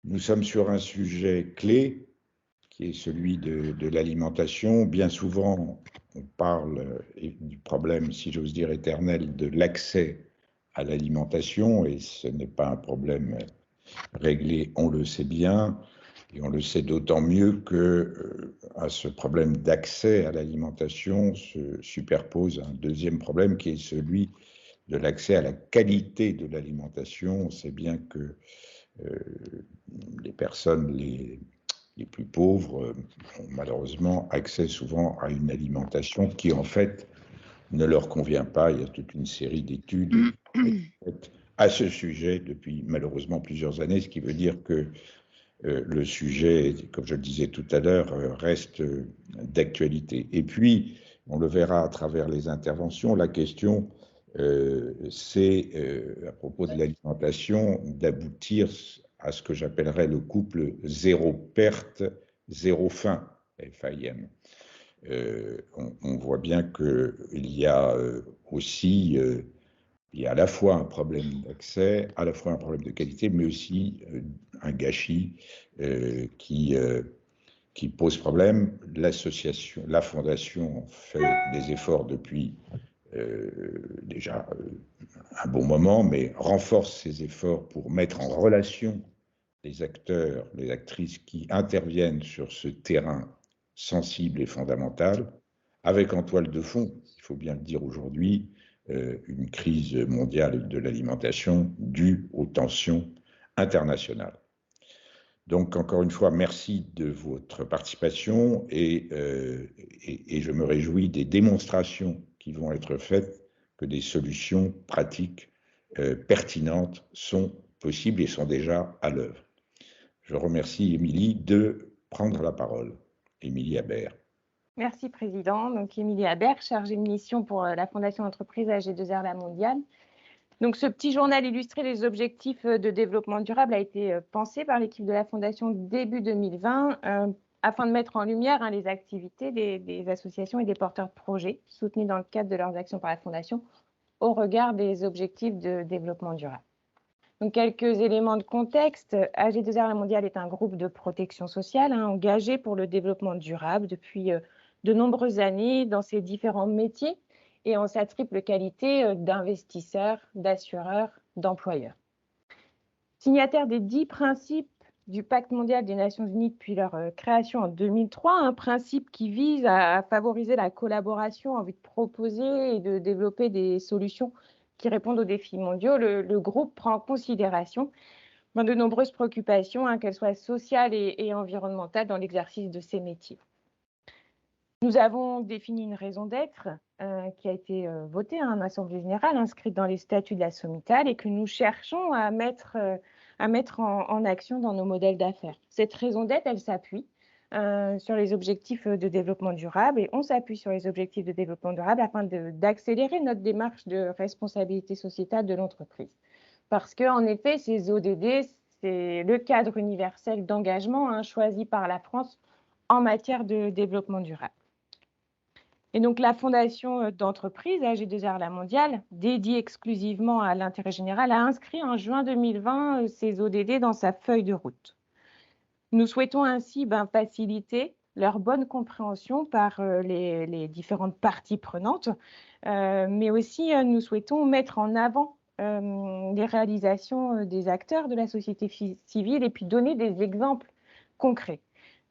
Nous sommes sur un sujet clé qui est celui de l'alimentation. Bien souvent, on parle du problème, si j'ose dire, éternel de l'accès à l'alimentation, et ce n'est pas un problème réglé, on le sait bien, et on le sait d'autant mieux que à ce problème d'accès à l'alimentation se superpose un deuxième problème qui est celui de l'accès à la qualité de l'alimentation. On sait bien que les personnes les plus pauvres ont malheureusement accès souvent à une alimentation qui en fait ne leur convient pas. Il y a toute une série d'études à ce sujet depuis malheureusement plusieurs années, ce qui veut dire que le sujet, comme je le disais tout à l'heure, reste d'actualité. Et puis, on le verra à travers les interventions, la question, c'est, à propos de l'alimentation, d'aboutir à ce que j'appellerais le couple zéro perte, zéro faim, FIM. On voit bien qu'il y a aussi il y a à la fois un problème d'accès, à la fois un problème de qualité, mais aussi un gâchis qui pose problème. L'association, la fondation fait des efforts depuis déjà un bon moment, mais renforce ses efforts pour mettre en relation les acteurs, les actrices qui interviennent sur ce terrain sensible et fondamental, avec en toile de fond, il faut bien le dire aujourd'hui, une crise mondiale de l'alimentation due aux tensions internationales. Donc, encore une fois, merci de votre participation et je me réjouis des démonstrations qui vont être faites que des solutions pratiques pertinentes sont possibles et sont déjà à l'œuvre. Je remercie Émilie de prendre la parole. Émilie Habert. Merci, Président. Donc, Émilie Habert, chargée de mission pour la Fondation Entreprise AG2R La Mondiale. Donc, ce petit journal illustré des objectifs de développement durable a été pensé par l'équipe de la Fondation début 2020 afin de mettre en lumière les activités des associations et des porteurs de projets soutenus dans le cadre de leurs actions par la Fondation au regard des objectifs de développement durable. Donc, quelques éléments de contexte. AG2R La Mondiale est un groupe de protection sociale engagé pour le développement durable depuis de nombreuses années dans ses différents métiers et en sa triple qualité d'investisseur, d'assureur, d'employeur. Signataire des 10 principes du Pacte mondial des Nations Unies depuis leur création en 2003, un principe qui vise à favoriser la collaboration en vue de proposer et de développer des solutions qui répondent aux défis mondiaux, le groupe prend en considération de nombreuses préoccupations, qu'elles soient sociales et environnementales, dans l'exercice de ces métiers. Nous avons défini une raison d'être qui a été votée en Assemblée générale, inscrite dans les statuts de la Somital et que nous cherchons à mettre en action dans nos modèles d'affaires. Cette raison d'être, elle s'appuie sur les objectifs de développement durable et on s'appuie sur les objectifs de développement durable afin d'accélérer notre démarche de responsabilité sociétale de l'entreprise. Parce qu'en effet, ces ODD, c'est le cadre universel d'engagement choisi par la France en matière de développement durable. Et donc, la fondation d'entreprise AG2R La Mondiale, dédiée exclusivement à l'intérêt général, a inscrit en juin 2020 ces ODD dans sa feuille de route. Nous souhaitons ainsi faciliter leur bonne compréhension par les différentes parties prenantes, mais aussi nous souhaitons mettre en avant les réalisations des acteurs de la société civile et puis donner des exemples concrets.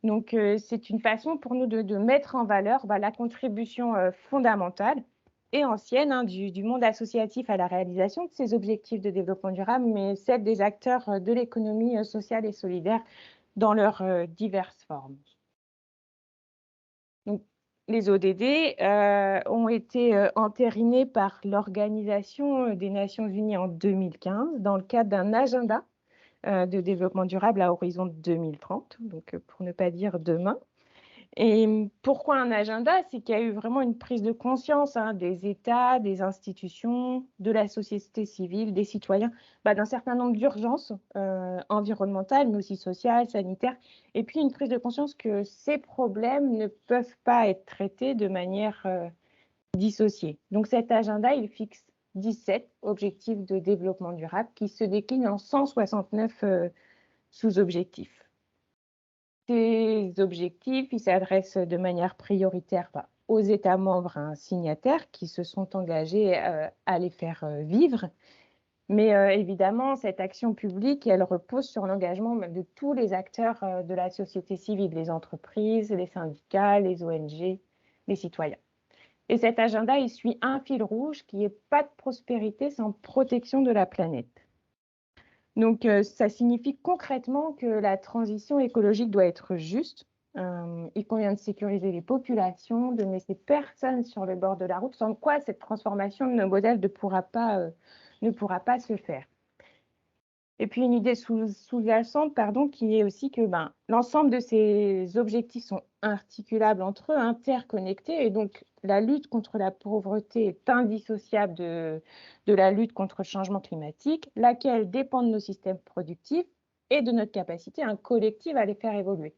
Donc, c'est une façon pour nous de mettre en valeur la contribution fondamentale et ancienne du monde associatif à la réalisation de ces objectifs de développement durable, mais celle des acteurs de l'économie sociale et solidaire dans leurs diverses formes. Donc, les ODD ont été entérinés par l'Organisation des Nations Unies en 2015 dans le cadre d'un agenda de développement durable à horizon 2030, donc pour ne pas dire demain. Et pourquoi un agenda? C'est qu'il y a eu vraiment une prise de conscience des États, des institutions, de la société civile, des citoyens, d'un certain nombre d'urgences environnementales, mais aussi sociales, sanitaires, et puis une prise de conscience que ces problèmes ne peuvent pas être traités de manière dissociée. Donc cet agenda, il fixe 17 objectifs de développement durable qui se déclinent en 169 sous-objectifs. Ces objectifs, ils s'adressent de manière prioritaire aux États membres signataires qui se sont engagés à les faire vivre. Mais évidemment, cette action publique, elle repose sur l'engagement de tous les acteurs de la société civile, les entreprises, les syndicats, les ONG, les citoyens. Et cet agenda, il suit un fil rouge qui est pas de prospérité sans protection de la planète. Donc, ça signifie concrètement que la transition écologique doit être juste. Il convient de sécuriser les populations, de ne laisser personne sur le bord de la route, sans quoi cette transformation de nos modèles ne pourra pas se faire. Et puis une idée sous-jacente, qui est aussi que l'ensemble de ces objectifs sont articulables entre eux, interconnectés, et donc la lutte contre la pauvreté est indissociable de la lutte contre le changement climatique, laquelle dépend de nos systèmes productifs et de notre capacité collective à les faire évoluer.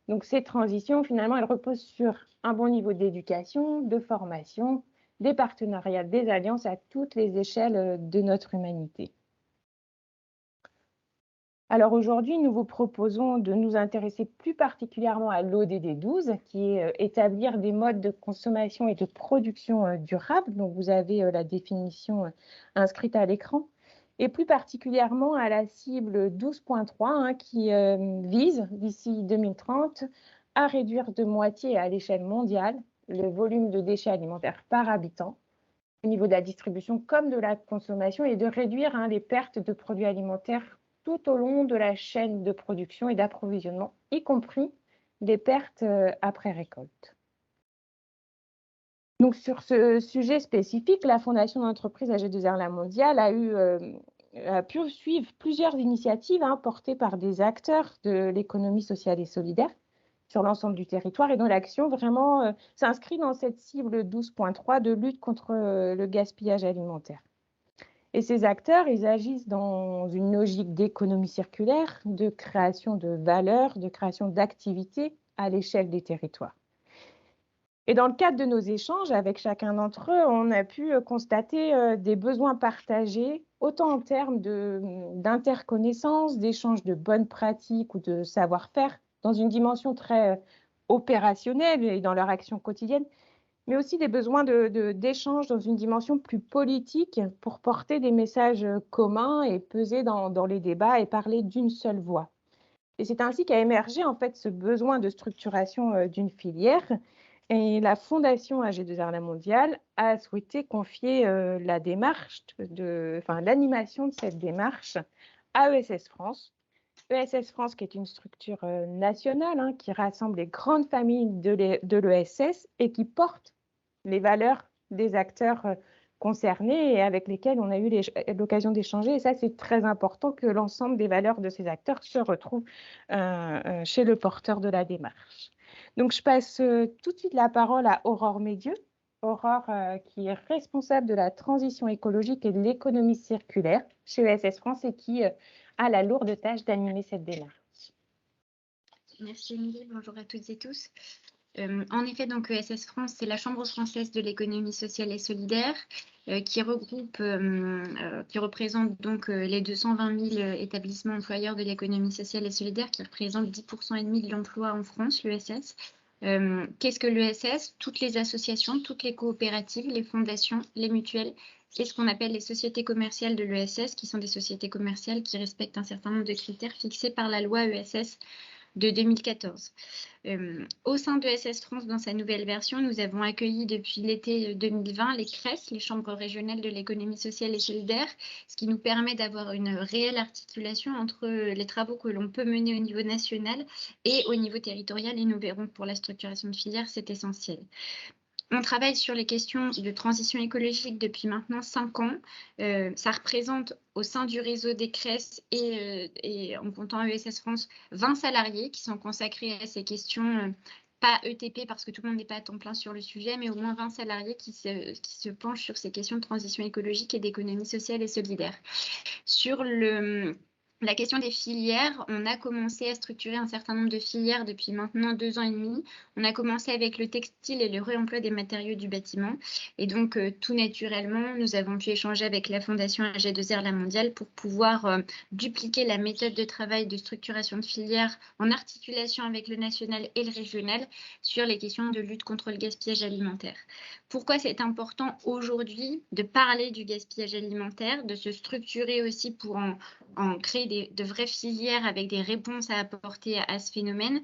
Donc ces transitions, finalement, elles reposent sur un bon niveau d'éducation, de formation, des partenariats, des alliances à toutes les échelles de notre humanité. Alors aujourd'hui, nous vous proposons de nous intéresser plus particulièrement à l'ODD 12, qui est établir des modes de consommation et de production durables. Donc vous avez la définition inscrite à l'écran. Et plus particulièrement à la cible 12.3 qui vise, d'ici 2030, à réduire de moitié à l'échelle mondiale le volume de déchets alimentaires par habitant, au niveau de la distribution comme de la consommation, et de réduire les pertes de produits alimentaires tout au long de la chaîne de production et d'approvisionnement, y compris des pertes après récolte. Donc sur ce sujet spécifique, la Fondation d'entreprise AG2R La Mondiale a pu suivre plusieurs initiatives portées par des acteurs de l'économie sociale et solidaire sur l'ensemble du territoire, et dont l'action vraiment s'inscrit dans cette cible 12.3 de lutte contre le gaspillage alimentaire. Et ces acteurs, ils agissent dans une logique d'économie circulaire, de création de valeur, de création d'activités à l'échelle des territoires. Et dans le cadre de nos échanges avec chacun d'entre eux, on a pu constater des besoins partagés, autant en termes d'interconnaissance, d'échange de bonnes pratiques ou de savoir-faire, dans une dimension très opérationnelle et dans leur action quotidienne, mais aussi des besoins d'échange dans une dimension plus politique pour porter des messages communs et peser dans les débats et parler d'une seule voix. Et c'est ainsi qu'a émergé en fait ce besoin de structuration d'une filière. Et la Fondation AG2R La Mondiale a souhaité confier l'animation de cette démarche à ESS France. ESS France, qui est une structure nationale qui rassemble les grandes familles de l'ESS et qui porte les valeurs des acteurs concernés et avec lesquels on a eu l'occasion d'échanger. Et ça, c'est très important que l'ensemble des valeurs de ces acteurs se retrouvent chez le porteur de la démarche. Donc, je passe tout de suite la parole à Aurore Médieux. Aurore, qui est responsable de la transition écologique et de l'économie circulaire chez ESS France et qui a la lourde tâche d'animer cette démarche. Merci Émilie, bonjour à toutes et tous. En effet, donc ESS France, c'est la Chambre française de l'économie sociale et solidaire qui représente donc les 220 000 établissements employeurs de l'économie sociale et solidaire, qui représentent 10,5% de l'emploi en France, l'ESS. Qu'est-ce que l'ESS? Toutes les associations, toutes les coopératives, les fondations, les mutuelles et ce qu'on appelle les sociétés commerciales de l'ESS, qui sont des sociétés commerciales qui respectent un certain nombre de critères fixés par la loi ESS de 2014. Au sein de ESS France, dans sa nouvelle version, nous avons accueilli depuis l'été 2020 les CRES, les chambres régionales de l'économie sociale et solidaire, ce qui nous permet d'avoir une réelle articulation entre les travaux que l'on peut mener au niveau national et au niveau territorial, et nous verrons que pour la structuration de filière, c'est essentiel. On travaille sur les questions de transition écologique depuis maintenant 5 ans. Ça représente au sein du réseau des CRES et en comptant ESS France 20 salariés qui sont consacrés à ces questions, pas ETP parce que tout le monde n'est pas à temps plein sur le sujet, mais au moins 20 salariés qui se penchent sur ces questions de transition écologique et d'économie sociale et solidaire. Sur La question des filières, on a commencé à structurer un certain nombre de filières depuis maintenant 2 ans et demi. On a commencé avec le textile et le réemploi des matériaux du bâtiment. Et donc, tout naturellement, nous avons pu échanger avec la Fondation AG2R La Mondiale pour pouvoir dupliquer la méthode de travail de structuration de filières en articulation avec le national et le régional sur les questions de lutte contre le gaspillage alimentaire. Pourquoi c'est important aujourd'hui de parler du gaspillage alimentaire, de se structurer aussi pour en créer de vraies filières avec des réponses à apporter à ce phénomène.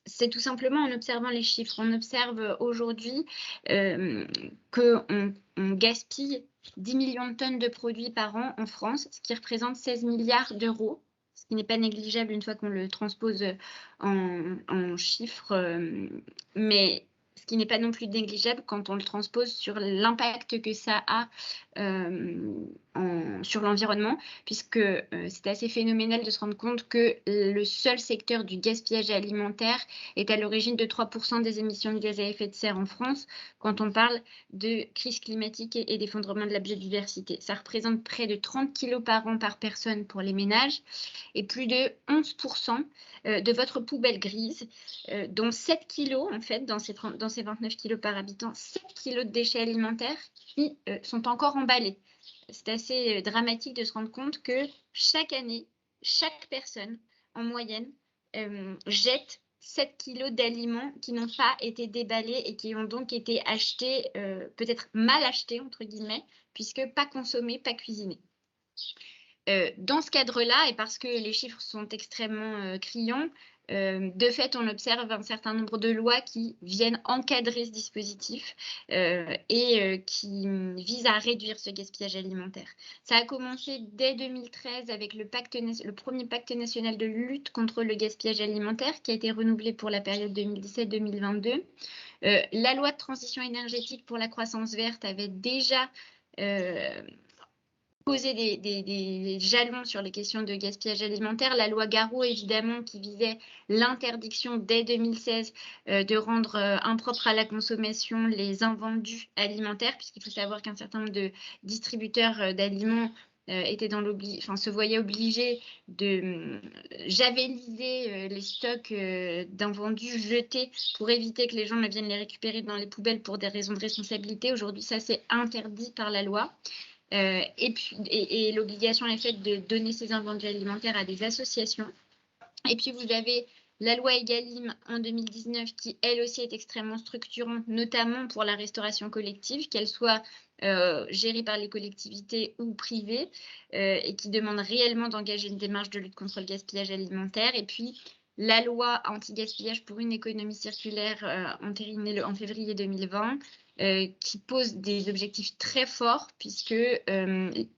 C'est tout simplement en observant les chiffres. On observe aujourd'hui qu'on gaspille 10 millions de tonnes de produits par an en France, ce qui représente 16 milliards d'euros, ce qui n'est pas négligeable une fois qu'on le transpose en chiffres, mais ce qui n'est pas non plus négligeable quand on le transpose sur l'impact que ça a sur l'environnement, puisque c'est assez phénoménal de se rendre compte que le seul secteur du gaspillage alimentaire est à l'origine de 3% des émissions de gaz à effet de serre en France, quand on parle de crise climatique et d'effondrement de la biodiversité. Ça représente près de 30 kilos par an par personne pour les ménages et plus de 11% de votre poubelle grise, dont 7 kilos, en fait, dans ces 29 kilos par habitant, 7 kilos de déchets alimentaires qui sont encore emballés. C'est assez dramatique de se rendre compte que chaque année, chaque personne, en moyenne, jette 7 kilos d'aliments qui n'ont pas été déballés et qui ont donc été achetés, peut-être mal achetés, entre guillemets, puisque pas consommés, pas cuisinés. Dans ce cadre-là, et parce que les chiffres sont extrêmement criants, de fait, on observe un certain nombre de lois qui viennent encadrer ce dispositif et qui visent à réduire ce gaspillage alimentaire. Ça a commencé dès 2013 avec le premier pacte national de lutte contre le gaspillage alimentaire qui a été renouvelé pour la période 2017-2022. La loi de transition énergétique pour la croissance verte avait déjà poser des jalons sur les questions de gaspillage alimentaire. La loi Garot, évidemment, qui visait l'interdiction dès 2016 de rendre impropres à la consommation les invendus alimentaires, puisqu'il faut savoir qu'un certain nombre de distributeurs d'aliments se voyaient obligés de javeliser les stocks d'invendus jetés pour éviter que les gens ne viennent les récupérer dans les poubelles pour des raisons de responsabilité. Aujourd'hui, ça c'est interdit par la loi. Et l'obligation est faite de donner ces invendus alimentaires à des associations. Et puis vous avez la loi Egalim en 2019 qui elle aussi est extrêmement structurante, notamment pour la restauration collective, qu'elle soit gérée par les collectivités ou privée, et qui demande réellement d'engager une démarche de lutte contre le gaspillage alimentaire. Et puis la loi anti-gaspillage pour une économie circulaire entérinée en février 2020, qui pose des objectifs très forts, puisque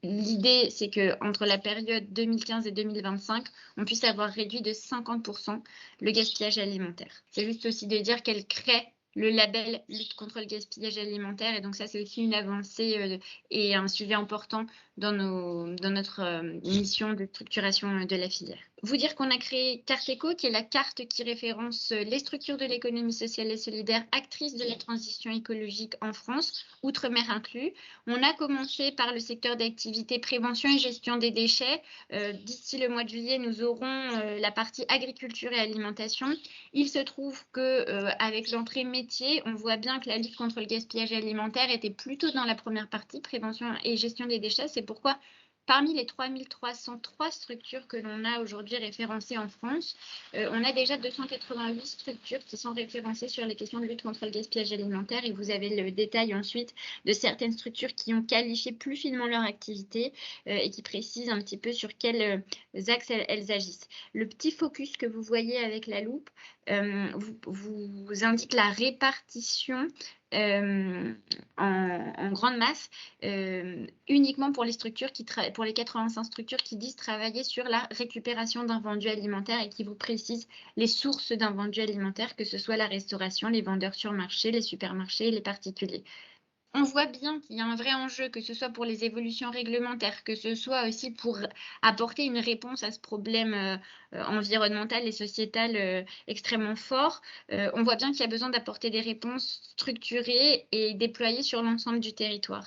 l'idée, c'est qu'entre la période 2015 et 2025, on puisse avoir réduit de 50% le gaspillage alimentaire. C'est juste aussi de dire qu'elle crée le label lutte contre le gaspillage alimentaire, et donc ça, c'est aussi une avancée et un sujet important dans notre mission de structuration de la filière. Vous dire qu'on a créé Carte Éco, qui est la carte qui référence les structures de l'économie sociale et solidaire actrices de la transition écologique en France, outre-mer inclus. On a commencé par le secteur d'activité prévention et gestion des déchets. D'ici le mois de juillet, nous aurons la partie agriculture et alimentation. Il se trouve qu'avec l'entrée métier, on voit bien que la lutte contre le gaspillage alimentaire était plutôt dans la première partie, prévention et gestion des déchets. C'est pourquoi parmi les 3303 structures que l'on a aujourd'hui référencées en France, on a déjà 288 structures qui sont référencées sur les questions de lutte contre le gaspillage alimentaire, et vous avez le détail ensuite de certaines structures qui ont qualifié plus finement leur activité et qui précisent un petit peu sur quels axes elles agissent. Le petit focus que vous voyez avec la loupe vous indique la répartition en grande masse, uniquement pour les structures pour les 85 structures qui disent travailler sur la récupération d'invendus alimentaires et qui vous précisent les sources d'invendus alimentaires, que ce soit la restauration, les vendeurs sur marché, les supermarchés, les particuliers. On voit bien qu'il y a un vrai enjeu, que ce soit pour les évolutions réglementaires, que ce soit aussi pour apporter une réponse à ce problème environnemental et sociétal extrêmement fort. On voit bien qu'il y a besoin d'apporter des réponses structurées et déployées sur l'ensemble du territoire.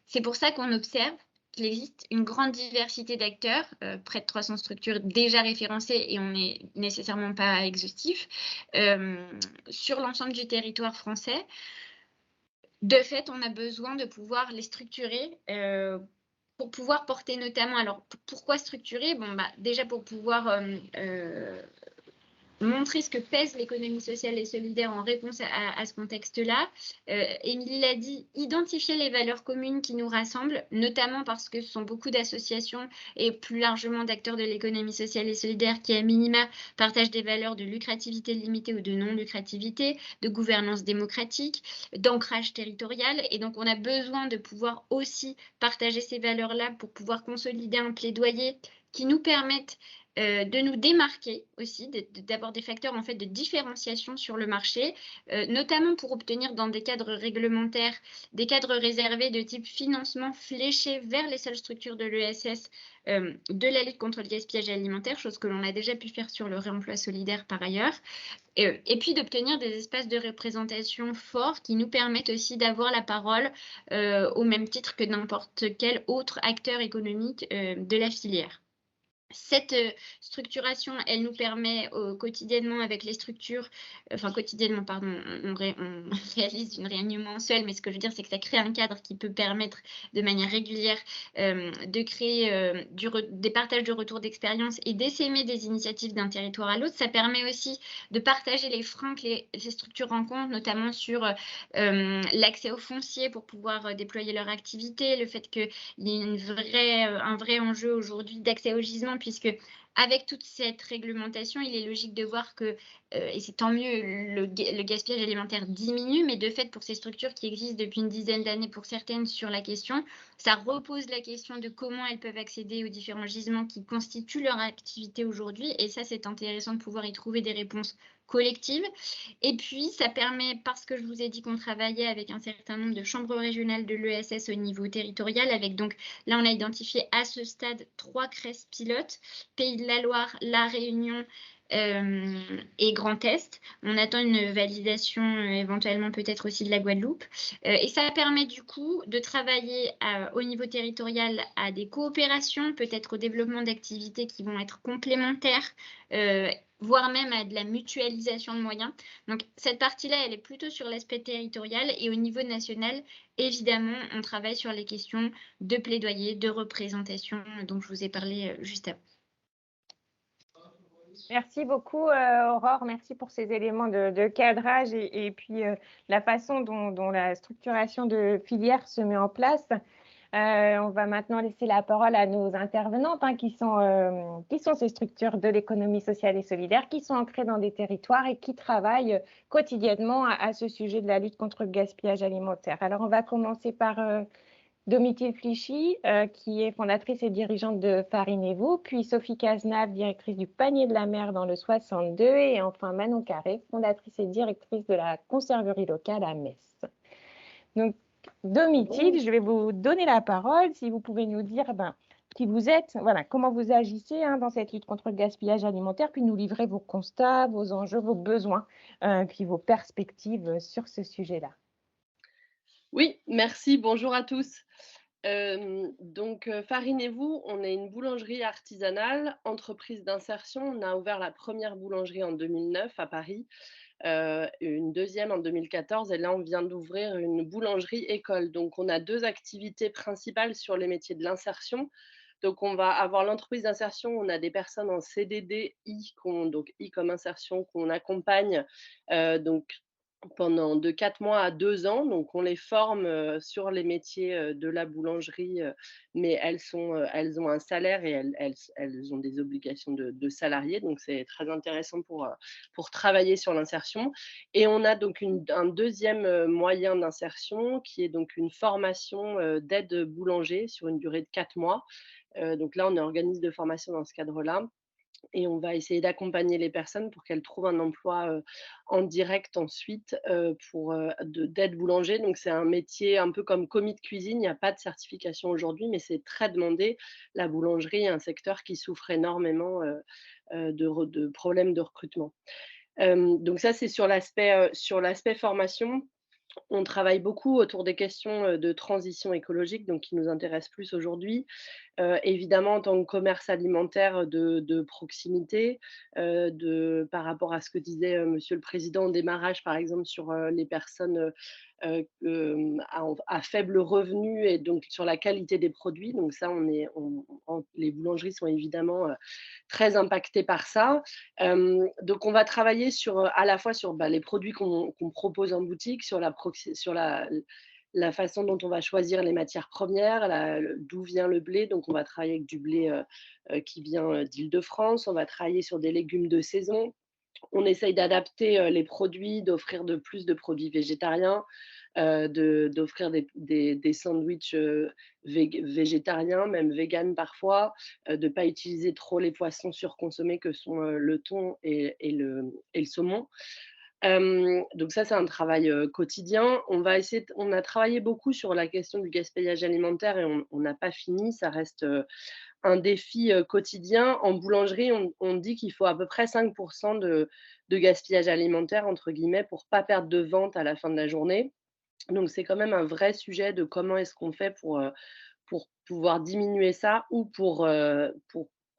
C'est pour ça qu'on observe qu'il existe une grande diversité d'acteurs, près de 300 structures déjà référencées et on n'est nécessairement pas exhaustif, sur l'ensemble du territoire français. De fait, on a besoin de pouvoir les structurer pour pouvoir porter notamment. Alors, pourquoi structurer? Bon, déjà pour pouvoir montrer ce que pèse l'économie sociale et solidaire en réponse à ce contexte-là. Émilie l'a dit, identifier les valeurs communes qui nous rassemblent, notamment parce que ce sont beaucoup d'associations et plus largement d'acteurs de l'économie sociale et solidaire qui, à minima, partagent des valeurs de lucrativité limitée ou de non-lucrativité, de gouvernance démocratique, d'ancrage territorial. Et donc, on a besoin de pouvoir aussi partager ces valeurs-là pour pouvoir consolider un plaidoyer qui nous permette de nous démarquer aussi, d'avoir des facteurs en fait de différenciation sur le marché, notamment pour obtenir dans des cadres réglementaires, des cadres réservés de type financement fléché vers les seules structures de l'ESS de la lutte contre le gaspillage alimentaire, chose que l'on a déjà pu faire sur le réemploi solidaire par ailleurs. Et puis d'obtenir des espaces de représentation forts qui nous permettent aussi d'avoir la parole au même titre que n'importe quel autre acteur économique de la filière. Cette structuration, elle nous permet quotidiennement avec les structures, quotidiennement, pardon, on réalise une réunion mensuelle, mais ce que je veux dire, c'est que ça crée un cadre qui peut permettre de manière régulière de créer des partages de retours d'expérience et d'essaimer des initiatives d'un territoire à l'autre. Ça permet aussi de partager les freins que les structures rencontrent, notamment sur l'accès au foncier pour pouvoir déployer leur activité, le fait qu'il y ait un vrai enjeu aujourd'hui d'accès au gisement, puisque avec toute cette réglementation, il est logique de voir que, et c'est tant mieux, le gaspillage alimentaire diminue, mais de fait, pour ces structures qui existent depuis une dizaine d'années pour certaines sur la question, ça repose la question de comment elles peuvent accéder aux différents gisements qui constituent leur activité aujourd'hui. Et ça, c'est intéressant de pouvoir y trouver des réponses collectives. Et puis, ça permet, parce que je vous ai dit qu'on travaillait avec un certain nombre de chambres régionales de l'ESS au niveau territorial, avec donc, là, on a identifié à ce stade 3 CRES pilotes, Pays de la Loire, La Réunion et Grand Est. On attend une validation éventuellement peut-être aussi de la Guadeloupe. Et ça permet du coup de travailler au niveau territorial à des coopérations, peut-être au développement d'activités qui vont être complémentaires, voire même à de la mutualisation de moyens. Donc cette partie-là, elle est plutôt sur l'aspect territorial et au niveau national, évidemment, on travaille sur les questions de plaidoyer, de représentation dont je vous ai parlé juste avant. Merci beaucoup, Aurore. Merci pour ces éléments de cadrage et puis la façon dont la structuration de filière se met en place. On va maintenant laisser la parole à nos intervenantes qui sont ces structures de l'économie sociale et solidaire, qui sont ancrées dans des territoires et qui travaillent quotidiennement à ce sujet de la lutte contre le gaspillage alimentaire. Alors, on va commencer par Domitille Flichy, qui est fondatrice et dirigeante de Farinez-vous, puis Sophie Cazenave, directrice du Panier de la Mer dans le 62, et enfin Manon Carré, fondatrice et directrice de la conserverie locale à Metz. Donc, Domitille, je vais vous donner la parole, si vous pouvez nous dire qui vous êtes, voilà, comment vous agissez dans cette lutte contre le gaspillage alimentaire, puis nous livrer vos constats, vos enjeux, vos besoins, puis vos perspectives sur ce sujet-là. Oui, merci, bonjour à tous. Farinez-vous, on est une boulangerie artisanale, entreprise d'insertion. On a ouvert la première boulangerie en 2009 à Paris, une deuxième en 2014 et là on vient d'ouvrir une boulangerie école. Donc on a 2 activités principales sur les métiers de l'insertion. Donc on va avoir l'entreprise d'insertion, on a des personnes en CDD, donc I comme insertion, qu'on accompagne pendant de 4 mois à 2 ans. Donc on les forme sur les métiers de la boulangerie, mais elles ont un salaire et elles ont des obligations de salariés. Donc c'est très intéressant pour travailler sur l'insertion. Et on a donc un deuxième moyen d'insertion qui est donc une formation d'aide boulanger sur une durée de 4 mois. Donc là, on est organisme de formation dans ce cadre-là. Et on va essayer d'accompagner les personnes pour qu'elles trouvent un emploi en direct ensuite d'aide boulanger. Donc, c'est un métier un peu comme commis de cuisine. Il n'y a pas de certification aujourd'hui, mais c'est très demandé. La boulangerie est un secteur qui souffre énormément de problèmes de recrutement. Donc, ça, c'est sur l'aspect formation. On travaille beaucoup autour des questions de transition écologique, donc qui nous intéressent plus aujourd'hui. Évidemment, en tant que commerce alimentaire de proximité, par rapport à ce que disait, monsieur le président au démarrage, par exemple, sur, les personnes, à faible revenu et donc sur la qualité des produits. Donc ça, les boulangeries sont évidemment, très impactées par ça. Donc on va travailler sur, à la fois sur, les produits qu'on propose en boutique, sur la façon dont on va choisir les matières premières, d'où vient le blé. Donc, on va travailler avec du blé qui vient d'Île-de-France. On va travailler sur des légumes de saison. On essaye d'adapter les produits, d'offrir plus de produits végétariens, d'offrir des sandwichs végétariens, même véganes parfois, de ne pas utiliser trop les poissons surconsommés que sont le thon et le saumon. Donc ça, c'est un travail quotidien. On a travaillé beaucoup sur la question du gaspillage alimentaire et on n'a pas fini. Ça reste un défi quotidien. En boulangerie, on dit qu'il faut à peu près 5 de gaspillage alimentaire, entre guillemets, pour pas perdre de vente à la fin de la journée. Donc c'est quand même un vrai sujet de comment est-ce qu'on fait pour pouvoir diminuer ça ou pour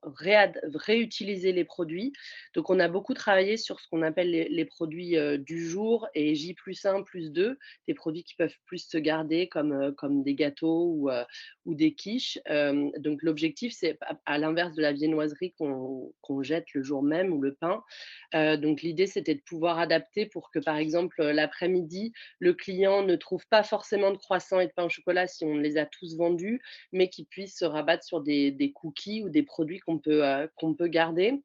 réutiliser les produits. Donc, on a beaucoup travaillé sur ce qu'on appelle les produits du jour et J+1, +2, des produits qui peuvent plus se garder comme des gâteaux ou des quiches. Donc, l'objectif, c'est à l'inverse de la viennoiserie qu'on jette le jour même ou le pain. Donc, l'idée, c'était de pouvoir adapter pour que, par exemple, l'après-midi, le client ne trouve pas forcément de croissants et de pain au chocolat si on les a tous vendus, mais qu'il puisse se rabattre sur des cookies ou des produits qu'on peut garder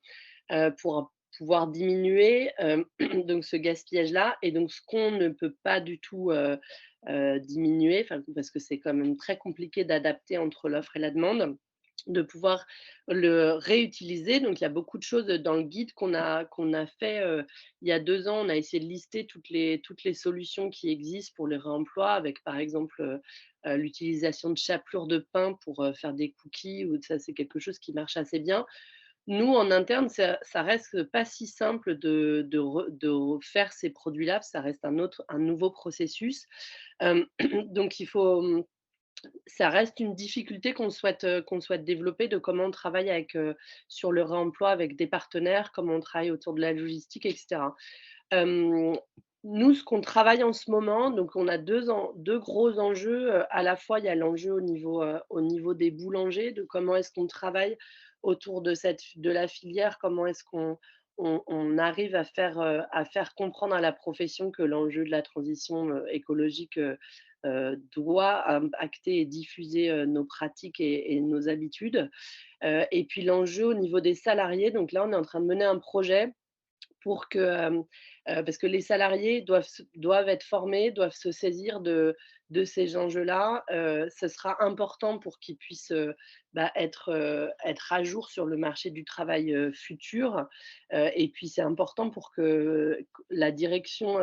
pour pouvoir diminuer donc ce gaspillage-là. Et donc, ce qu'on ne peut pas du tout diminuer, parce que c'est quand même très compliqué d'adapter entre l'offre et la demande, de pouvoir le réutiliser. Donc, il y a beaucoup de choses dans le guide qu'on a fait il y a 2 ans. On a essayé de lister toutes les solutions qui existent pour le réemploi, avec par exemple l'utilisation de chapelure de pain pour faire des cookies. Ou ça, c'est quelque chose qui marche assez bien. Nous, en interne, ça reste pas si simple de refaire ces produits-là, parce que ça reste un nouveau processus. Donc il faut, ça reste une difficulté qu'on souhaite développer, de comment on travaille sur le réemploi avec des partenaires, comment on travaille autour de la logistique, et cetera. Hem, Nous, ce qu'on travaille en ce moment, donc on a 2 gros enjeux. À la fois, il y a l'enjeu au niveau des boulangers, de comment est-ce qu'on travaille autour de la filière, comment est-ce qu'on arrive à faire comprendre à la profession que l'enjeu de la transition écologique doit impacter et diffuser nos pratiques et nos habitudes. Et puis l'enjeu au niveau des salariés, donc là, on est en train de mener un projet pour que, parce que les salariés doivent être formés, doivent se saisir de ces enjeux-là. Ce sera important pour qu'ils puissent, être à jour sur le marché du travail futur. Et puis c'est important pour que la direction,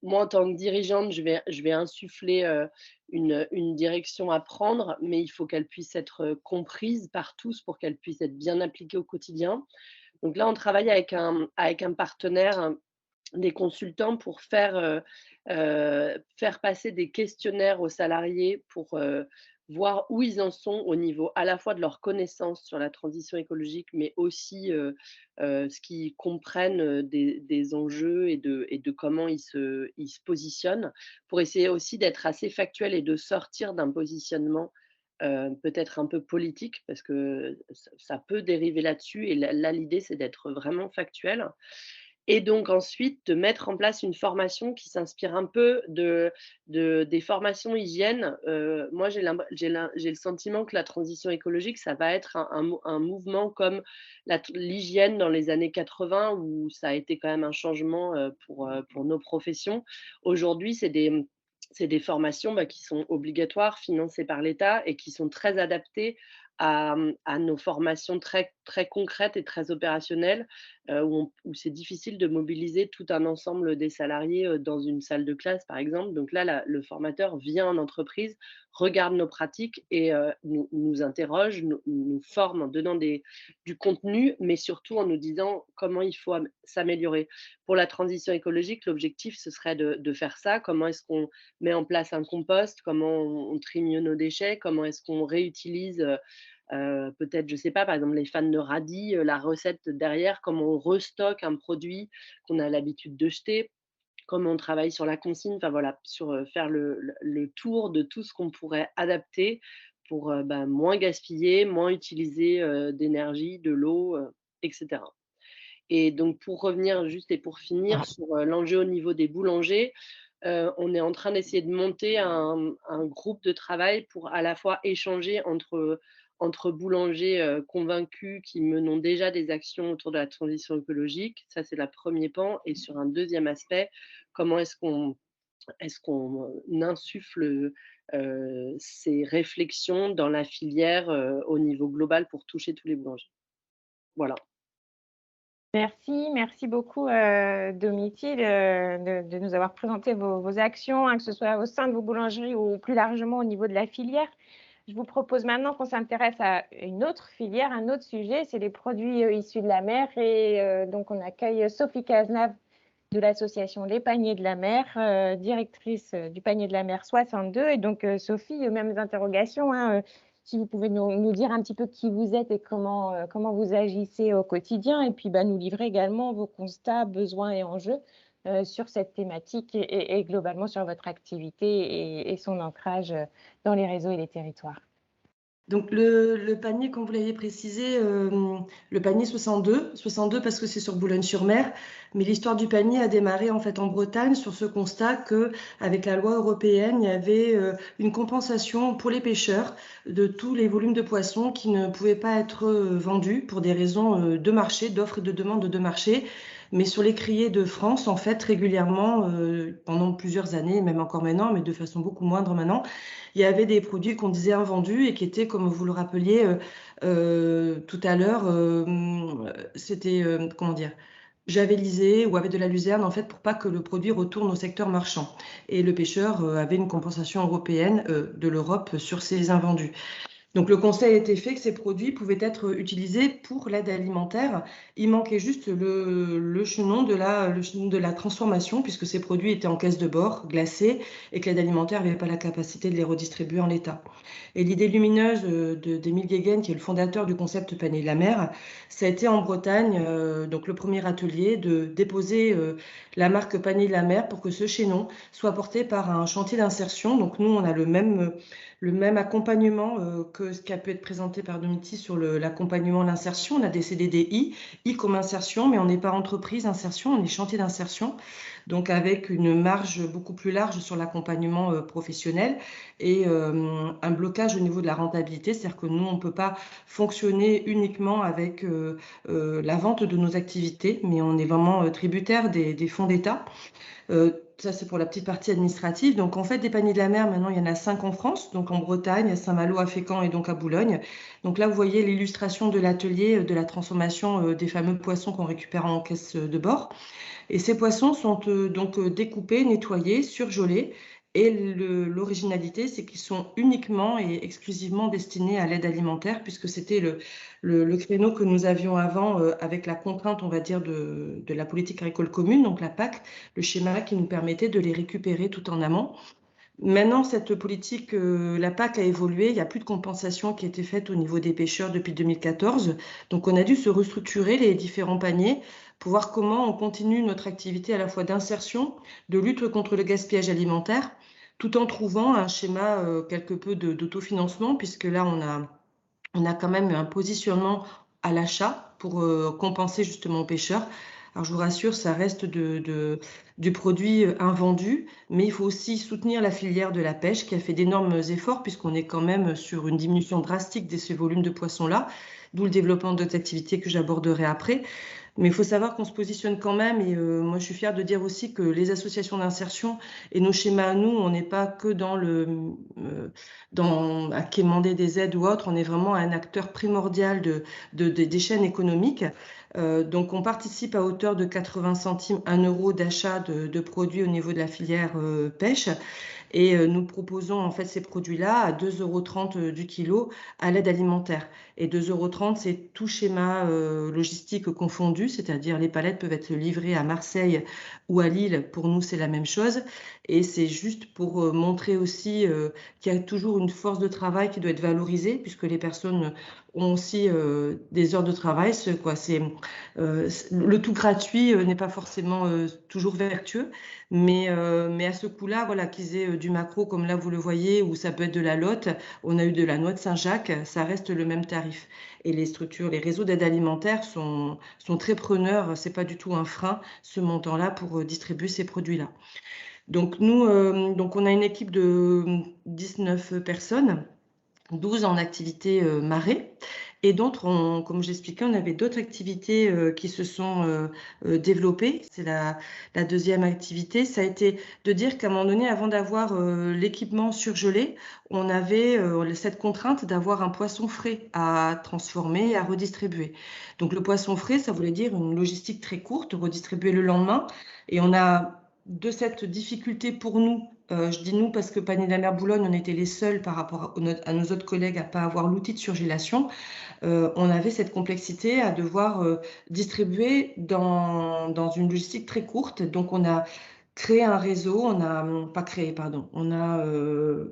moi en tant que dirigeante, je vais insuffler une direction à prendre, mais il faut qu'elle puisse être comprise par tous pour qu'elle puisse être bien appliquée au quotidien. Donc là, on travaille avec un partenaire, des consultants pour faire passer des questionnaires aux salariés pour voir où ils en sont au niveau à la fois de leurs connaissances sur la transition écologique, mais aussi ce qu'ils comprennent des enjeux et de comment ils se positionnent, pour essayer aussi d'être assez factuel et de sortir d'un positionnement peut-être un peu politique, parce que ça peut dériver là-dessus. Et là, l'idée, c'est d'être vraiment factuel. Et donc ensuite, de mettre en place une formation qui s'inspire un peu des formations hygiène. Moi, j'ai le sentiment que la transition écologique, ça va être un mouvement comme l'hygiène dans les années 80, où ça a été quand même un changement pour nos professions. Aujourd'hui, c'est des formations qui sont obligatoires, financées par l'État et qui sont très adaptées à nos formations très, très concrètes et très opérationnelles, où c'est difficile de mobiliser tout un ensemble des salariés, dans une salle de classe, par exemple. Donc là, le formateur vient en entreprise, regarde nos pratiques et nous interroge, nous forme en donnant du contenu, mais surtout en nous disant comment il faut s'améliorer. Pour la transition écologique, l'objectif, ce serait de faire ça. Comment est-ce qu'on met en place un compost? Comment on trie mieux nos déchets? Comment est-ce qu'on réutilise peut-être, je sais pas, par exemple, les fans de radis, la recette derrière, comment on restocke un produit qu'on a l'habitude de jeter, comment on travaille sur la consigne, enfin voilà, sur faire le tour de tout ce qu'on pourrait adapter pour moins gaspiller, moins utiliser d'énergie, de l'eau, etc. Et donc, pour revenir juste et pour finir sur l'enjeu au niveau des boulangers, on est en train d'essayer de monter un groupe de travail pour à la fois échanger entre boulangers convaincus qui menons déjà des actions autour de la transition écologique. Ça, c'est le premier pan. Et sur un deuxième aspect, comment est-ce qu'on insuffle ces réflexions dans la filière au niveau global pour toucher tous les boulangers. Voilà. Merci beaucoup Domitille de nous avoir présenté vos actions, que ce soit au sein de vos boulangeries ou plus largement au niveau de la filière. Je vous propose maintenant qu'on s'intéresse à une autre filière, un autre sujet, c'est les produits issus de la mer. Et donc on accueille Sophie Cazenave de l'association Les Paniers de la Mer, directrice du Panier de la Mer 62. Et donc Sophie, mêmes interrogations, si vous pouvez nous dire un petit peu qui vous êtes et comment vous agissez au quotidien, et puis nous livrer également vos constats, besoins et enjeux sur cette thématique et globalement sur votre activité et son ancrage dans les réseaux et les territoires. Donc le panier, comme vous l'avez précisé, le panier 62 parce que c'est sur Boulogne-sur-Mer, mais l'histoire du panier a démarré en fait en Bretagne sur ce constat que avec la loi européenne, il y avait une compensation pour les pêcheurs de tous les volumes de poissons qui ne pouvaient pas être vendus pour des raisons de marché, d'offres et de demande de marché. Mais sur les criées de France, en fait, régulièrement, pendant plusieurs années, même encore maintenant, mais de façon beaucoup moindre maintenant, il y avait des produits qu'on disait invendus et qui étaient, comme vous le rappeliez tout à l'heure, c'était, comment dire, javellisé ou avec de la luzerne, en fait, pour pas que le produit retourne au secteur marchand. Et le pêcheur avait une compensation européenne de l'Europe sur ces invendus. Donc le constat a été fait que ces produits pouvaient être utilisés pour l'aide alimentaire. Il manquait juste le chaînon de la transformation, puisque ces produits étaient en caisse de bord, glacés, et que l'aide alimentaire n'avait pas la capacité de les redistribuer en l'état. Et l'idée lumineuse d'Émile Guéguen, qui est le fondateur du concept Panier de la Mer, ça a été en Bretagne, donc le premier atelier, de déposer la marque Panier de la Mer pour que ce chaînon soit porté par un chantier d'insertion. Donc nous, on a le même accompagnement que ce qui a pu être présenté par Domitille sur l'accompagnement, l'insertion. On a des CDDI, I comme insertion, mais on n'est pas entreprise insertion, on est chantier d'insertion. Donc avec une marge beaucoup plus large sur l'accompagnement professionnel et un blocage au niveau de la rentabilité, c'est-à-dire que nous, on ne peut pas fonctionner uniquement avec la vente de nos activités, mais on est vraiment tributaire des fonds d'État. Ça, c'est pour la petite partie administrative. Donc, en fait, des paniers de la mer, maintenant, il y en a 5 en France, donc en Bretagne, à Saint-Malo, à Fécamp et donc à Boulogne. Donc là, vous voyez l'illustration de l'atelier de la transformation des fameux poissons qu'on récupère en caisse de bord. Et ces poissons sont donc découpés, nettoyés, surgelés. Et l'originalité, c'est qu'ils sont uniquement et exclusivement destinés à l'aide alimentaire, puisque c'était le créneau que nous avions avant avec la contrainte, on va dire, de la politique agricole commune, donc la PAC, le schéma qui nous permettait de les récupérer tout en amont. Maintenant, cette politique, la PAC a évolué. Il n'y a plus de compensation qui a été faite au niveau des pêcheurs depuis 2014. Donc, on a dû se restructurer les différents paniers pour voir comment on continue notre activité à la fois d'insertion, de lutte contre le gaspillage alimentaire, tout en trouvant un schéma quelque peu d'autofinancement, puisque là, on a quand même un positionnement à l'achat pour compenser justement aux pêcheurs. Alors, je vous rassure, ça reste du produit invendu, mais il faut aussi soutenir la filière de la pêche qui a fait d'énormes efforts puisqu'on est quand même sur une diminution drastique de ces volumes de poissons-là, d'où le développement d'autres activités que j'aborderai après. Mais il faut savoir qu'on se positionne quand même, et moi je suis fière de dire aussi que les associations d'insertion et nos schémas à nous, on n'est pas que à quémander des aides ou autre, on est vraiment un acteur primordial des chaînes économiques. Donc on participe à hauteur de 80 centimes, 1 euro d'achat de produits au niveau de la filière pêche. Et nous proposons en fait ces produits-là à 2,30 € du kilo à l'aide alimentaire. Et 2,30 €, c'est tout schéma logistique confondu, c'est-à-dire les palettes peuvent être livrées à Marseille ou à Lille. Pour nous, c'est la même chose. Et c'est juste pour montrer aussi qu'il y a toujours une force de travail qui doit être valorisée, puisque les personnes ont aussi des heures de travail. Le tout gratuit n'est pas forcément toujours vertueux. Mais à ce coup-là, voilà, qu'ils aient du maquereau, comme là vous le voyez, ou ça peut être de la lotte, on a eu de la noix de Saint-Jacques, ça reste le même tarif. Et les réseaux d'aide alimentaire sont très preneurs, c'est pas du tout un frein, ce montant-là, pour distribuer ces produits-là. Donc nous, donc on a une équipe de 19 personnes, 12 en activité marée. Et d'autres, comme je l'expliquais, on avait d'autres activités qui se sont développées. C'est la deuxième activité. Ça a été de dire qu'à un moment donné, avant d'avoir l'équipement surgelé, on avait cette contrainte d'avoir un poisson frais à transformer et à redistribuer. Donc le poisson frais, ça voulait dire une logistique très courte, redistribuer le lendemain. Et on a de cette difficulté pour nous, je dis nous parce que Panier de la Mer Boulogne, on était les seuls par rapport à nos autres collègues à ne pas avoir l'outil de surgélation. On avait cette complexité à devoir distribuer dans une logistique très courte. Donc, on a créé un réseau, on a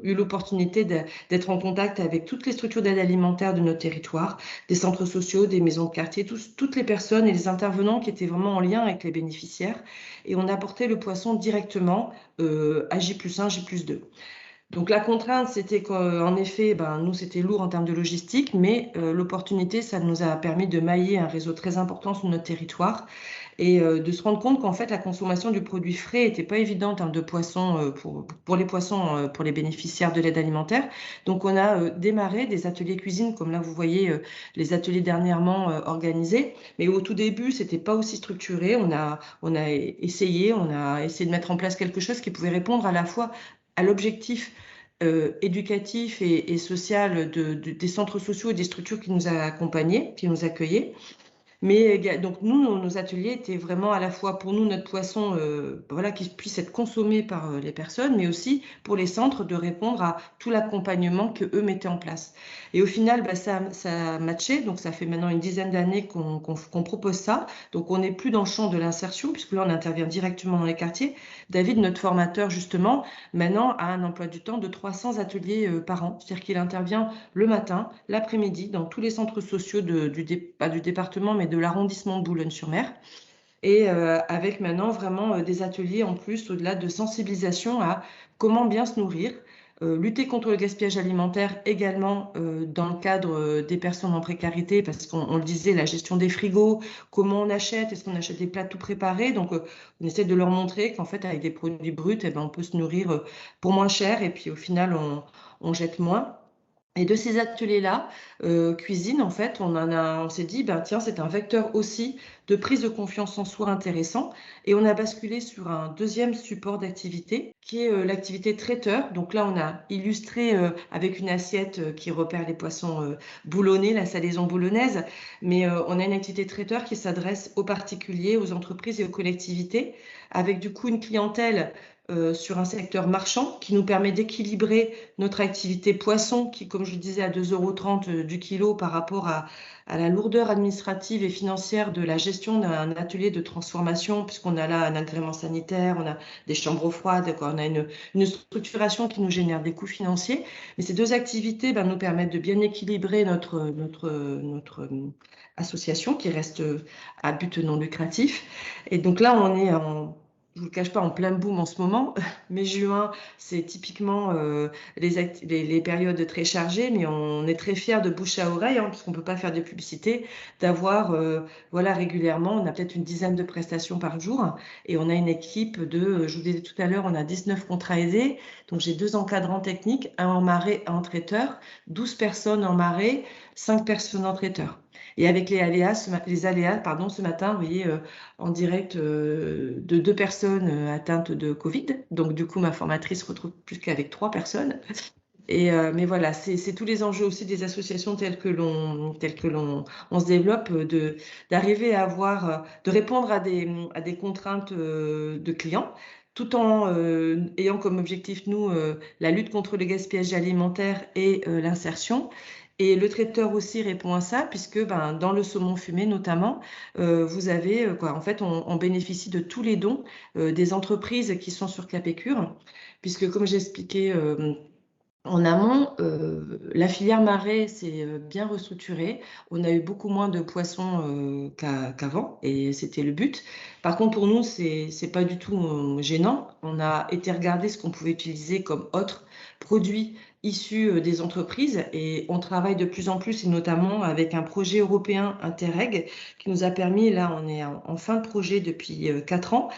eu l'opportunité d'être en contact avec toutes les structures d'aide alimentaire de notre territoire, des centres sociaux, des maisons de quartier, toutes les personnes et les intervenants qui étaient vraiment en lien avec les bénéficiaires. Et on apportait le poisson directement à J+1, J+2. Donc la contrainte, c'était qu'en effet, nous, c'était lourd en termes de logistique, mais l'opportunité, ça nous a permis de mailler un réseau très important sur notre territoire et de se rendre compte qu'en fait, la consommation du produit frais n'était pas évidente en termes de poissons pour les poissons, pour les bénéficiaires de l'aide alimentaire. Donc on a démarré des ateliers cuisine, comme là, vous voyez les ateliers dernièrement organisés. Mais au tout début, c'était pas aussi structuré. On a essayé de mettre en place quelque chose qui pouvait répondre à la fois à l'objectif éducatif et social des centres sociaux et des structures qui nous accompagnaient, qui nous accueillaient. Mais donc nous, nos ateliers étaient vraiment à la fois pour nous, notre poisson, voilà, qui puisse être consommé par les personnes, mais aussi pour les centres de répondre à tout l'accompagnement qu'eux mettaient en place. Et au final, ça a matché, donc ça fait maintenant une dizaine d'années qu'on propose ça. Donc on n'est plus dans le champ de l'insertion, puisque là on intervient directement dans les quartiers. David, notre formateur justement, maintenant a un emploi du temps de 300 ateliers par an, c'est-à-dire qu'il intervient le matin, l'après-midi, dans tous les centres sociaux pas du département, mais de l'arrondissement de Boulogne-sur-Mer. Et avec maintenant vraiment des ateliers en plus, au-delà de sensibilisation à comment bien se nourrir, lutter contre le gaspillage alimentaire également dans le cadre des personnes en précarité, parce qu'on le disait, la gestion des frigos, comment on achète, est-ce qu'on achète des plats tout préparés? Donc on essaie de leur montrer qu'en fait avec des produits bruts, on peut se nourrir pour moins cher et puis au final on jette moins. Et de ces ateliers-là, cuisine, en fait, on s'est dit, tiens, c'est un vecteur aussi de prise de confiance en soi intéressant. Et on a basculé sur un deuxième support d'activité, qui est l'activité traiteur. Donc là, on a illustré avec une assiette qui repère les poissons boulonnais, la salaison boulonnaise. Mais on a une activité traiteur qui s'adresse aux particuliers, aux entreprises et aux collectivités, avec du coup une clientèle sur un secteur marchand qui nous permet d'équilibrer notre activité poisson qui, comme je le disais, à 2,30 € du kilo par rapport à la lourdeur administrative et financière de la gestion d'un atelier de transformation, puisqu'on a là un agrément sanitaire, on a des chambres froides, on a une structuration qui nous génère des coûts financiers. Mais ces deux activités nous permettent de bien équilibrer notre association qui reste à but non lucratif. Et donc là, on est je ne vous le cache pas, en plein boom en ce moment. Mai-juin, c'est typiquement les périodes très chargées, mais on est très fiers de bouche à oreille, puisqu'on ne peut pas faire de publicité, d'avoir régulièrement, on a peut-être une dizaine de prestations par jour, et on a une équipe je vous disais tout à l'heure, on a 19 contrats aidés, donc j'ai 2 encadrants techniques, un en marée, un en traiteur, 12 personnes en marée. 5 personnes en traiteur. Et avec les aléas, ce matin, vous voyez, en direct de 2 personnes atteintes de Covid. Donc, du coup, ma formatrice se retrouve plus qu'avec 3 personnes. Mais voilà, c'est tous les enjeux aussi des associations telles que l'on se développe, d'arriver à de répondre à des contraintes de clients, tout en ayant comme objectif, nous, la lutte contre le gaspillage alimentaire et l'insertion. Et le traiteur aussi répond à ça, puisque dans le saumon fumé notamment, vous avez, en fait, on bénéficie de tous les dons des entreprises qui sont sur Capécure, puisque comme j'expliquais en amont, la filière marais s'est bien restructurée. On a eu beaucoup moins de poissons qu'avant, et c'était le but. Par contre, pour nous, c'est pas du tout gênant. On a été regarder ce qu'on pouvait utiliser comme autres produits issus des entreprises, et on travaille de plus en plus, et notamment avec un projet européen Interreg qui nous a permis, là on est en fin de projet depuis 4 ans,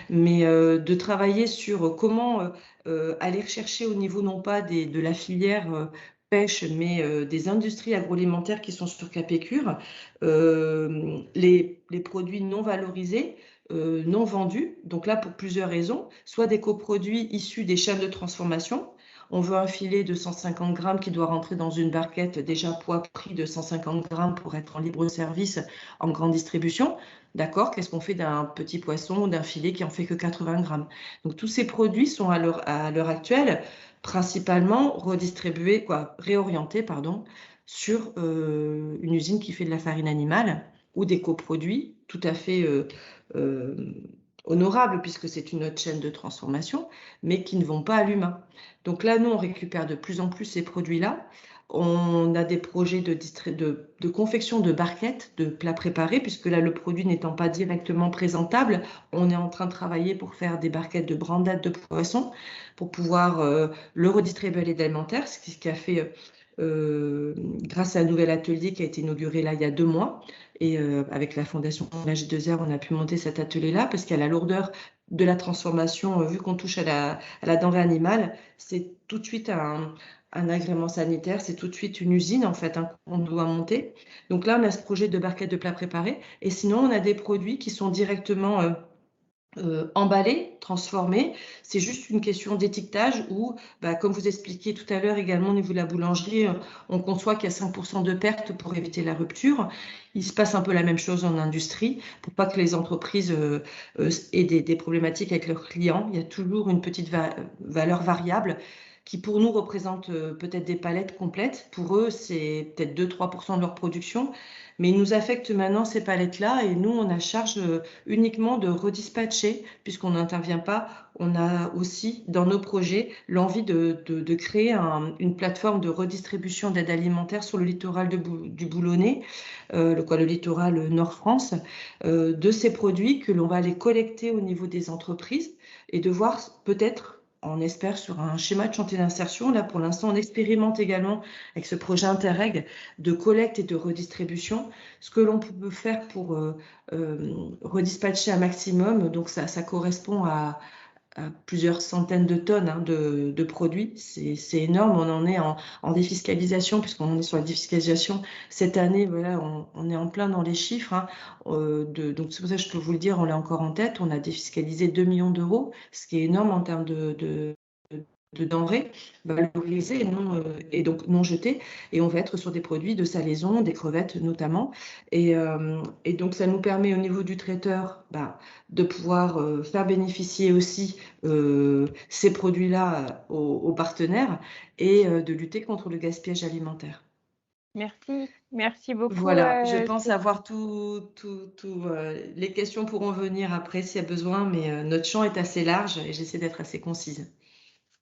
mais de travailler sur comment aller rechercher au niveau non pas de la filière pêche, mais des industries agroalimentaires qui sont sur Capécure, les produits non valorisés, non vendus. Donc là, pour plusieurs raisons, soit des coproduits issus des chaînes de transformation. On veut un filet de 150 grammes qui doit rentrer dans une barquette déjà poids-prix de 150 grammes pour être en libre service en grande distribution. D'accord, qu'est-ce qu'on fait d'un petit poisson ou d'un filet qui en fait que 80 grammes? Donc tous ces produits sont à l'heure actuelle principalement réorientés sur une usine qui fait de la farine animale ou des coproduits tout à fait honorables puisque c'est une autre chaîne de transformation, mais qui ne vont pas à l'humain. Donc là, nous, on récupère de plus en plus ces produits-là. On a des projets de confection de barquettes, de plats préparés, puisque là, le produit n'étant pas directement présentable, on est en train de travailler pour faire des barquettes de brandade de poisson, pour pouvoir le redistribuer à l'aide alimentaire, ce qui a fait grâce à un nouvel atelier qui a été inauguré là il y a 2 mois. Et avec la Fondation H2R, on a pu monter cet atelier-là, parce qu'à la lourdeur de la transformation, vu qu'on touche à la denrée animale, c'est tout de suite un agrément sanitaire, c'est tout de suite une usine en fait qu'on doit monter. Donc là, on a ce projet de barquette de plats préparés, et sinon, on a des produits qui sont directement emballés, transformés. C'est juste une question d'étiquetage où, comme vous expliquiez tout à l'heure également au niveau de la boulangerie, on conçoit qu'il y a 5% de pertes pour éviter la rupture. Il se passe un peu la même chose en industrie pour pas que les entreprises aient des problématiques avec leurs clients. Il y a toujours une petite valeur variable qui pour nous représente peut-être des palettes complètes. Pour eux, c'est peut-être 2-3% de leur production, mais ils nous affectent maintenant ces palettes-là, et nous, on a charge uniquement de redispatcher, puisqu'on n'intervient pas. On a aussi, dans nos projets, l'envie de créer une plateforme de redistribution d'aide alimentaire sur le littoral du Boulonnais, le littoral Nord-France, de ces produits que l'on va aller collecter au niveau des entreprises et de voir peut-être, on espère, sur un schéma de chantier d'insertion. Là, pour l'instant, on expérimente également avec ce projet Interreg de collecte et de redistribution, ce que l'on peut faire pour redispatcher un maximum. Donc, ça correspond à plusieurs centaines de tonnes de produits. C'est énorme. On en est en défiscalisation, puisqu'on est sur la défiscalisation cette année. Voilà, on est en plein dans les chiffres. Donc, c'est pour ça que je peux vous le dire, on l'a encore en tête. On a défiscalisé 2 millions d'euros, ce qui est énorme en termes de denrées valorisées et donc non jetées, et on va être sur des produits de salaison, des crevettes notamment, et donc ça nous permet au niveau du traiteur de pouvoir faire bénéficier aussi ces produits-là aux partenaires, et de lutter contre le gaspillage alimentaire. Merci beaucoup. Voilà, je pense avoir les questions pourront venir après s'il y a besoin, mais notre champ est assez large et j'essaie d'être assez concise.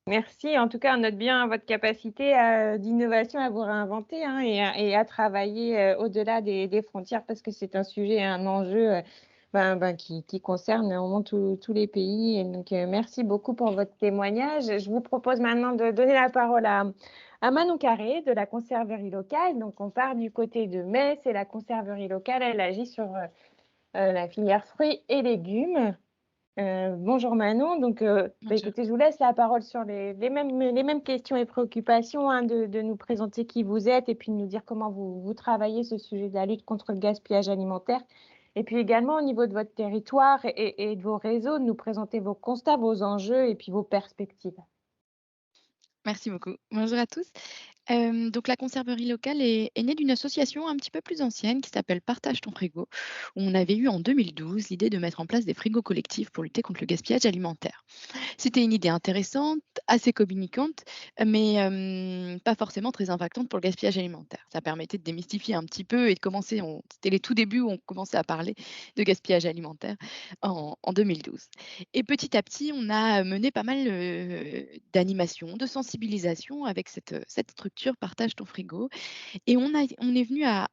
Merci. En tout cas, on note bien votre capacité d'innovation à vous réinventer et à travailler au-delà des frontières, parce que c'est un sujet, un enjeu qui concerne vraiment tous les pays. Et donc, merci beaucoup pour votre témoignage. Je vous propose maintenant de donner la parole à Manon Carré de la conserverie locale. Donc, on part du côté de Metz, et la conserverie locale, elle agit sur la filière fruits et légumes. Bonjour Manon. Donc, Bonjour. écoutez, je vous laisse la parole sur les mêmes questions et préoccupations, hein, de nous présenter qui vous êtes et puis de nous dire comment vous travaillez ce sujet de la lutte contre le gaspillage alimentaire. Et puis également au niveau de votre territoire et de vos réseaux, de nous présenter vos constats, vos enjeux et puis vos perspectives. Merci beaucoup. Bonjour à tous. Donc la conserverie locale est née d'une association un petit peu plus ancienne qui s'appelle Partage ton frigo, où on avait eu en 2012 l'idée de mettre en place des frigos collectifs pour lutter contre le gaspillage alimentaire. C'était une idée intéressante, assez communicante, mais pas forcément très impactante pour le gaspillage alimentaire. Ça permettait de démystifier un petit peu et de commencer, c'était les tout débuts où on commençait à parler de gaspillage alimentaire en 2012. Et petit à petit, on a mené pas mal d'animations, de sensibilisation avec cette structure Partage ton frigo. Et on est venu à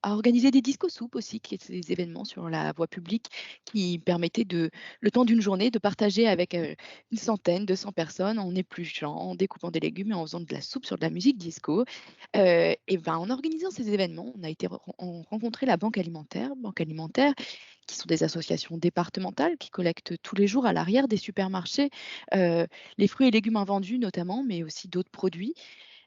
organiser des discos soupes aussi, qui étaient des événements sur la voie publique qui permettaient le temps d'une journée, de partager avec une centaine, 200 personnes en épluchant, en découpant des légumes et en faisant de la soupe sur de la musique disco. Et ben, en organisant ces événements, on a été rencontrer la Banque Alimentaire, qui sont des associations départementales qui collectent tous les jours à l'arrière des supermarchés les fruits et légumes invendus notamment, mais aussi d'autres produits.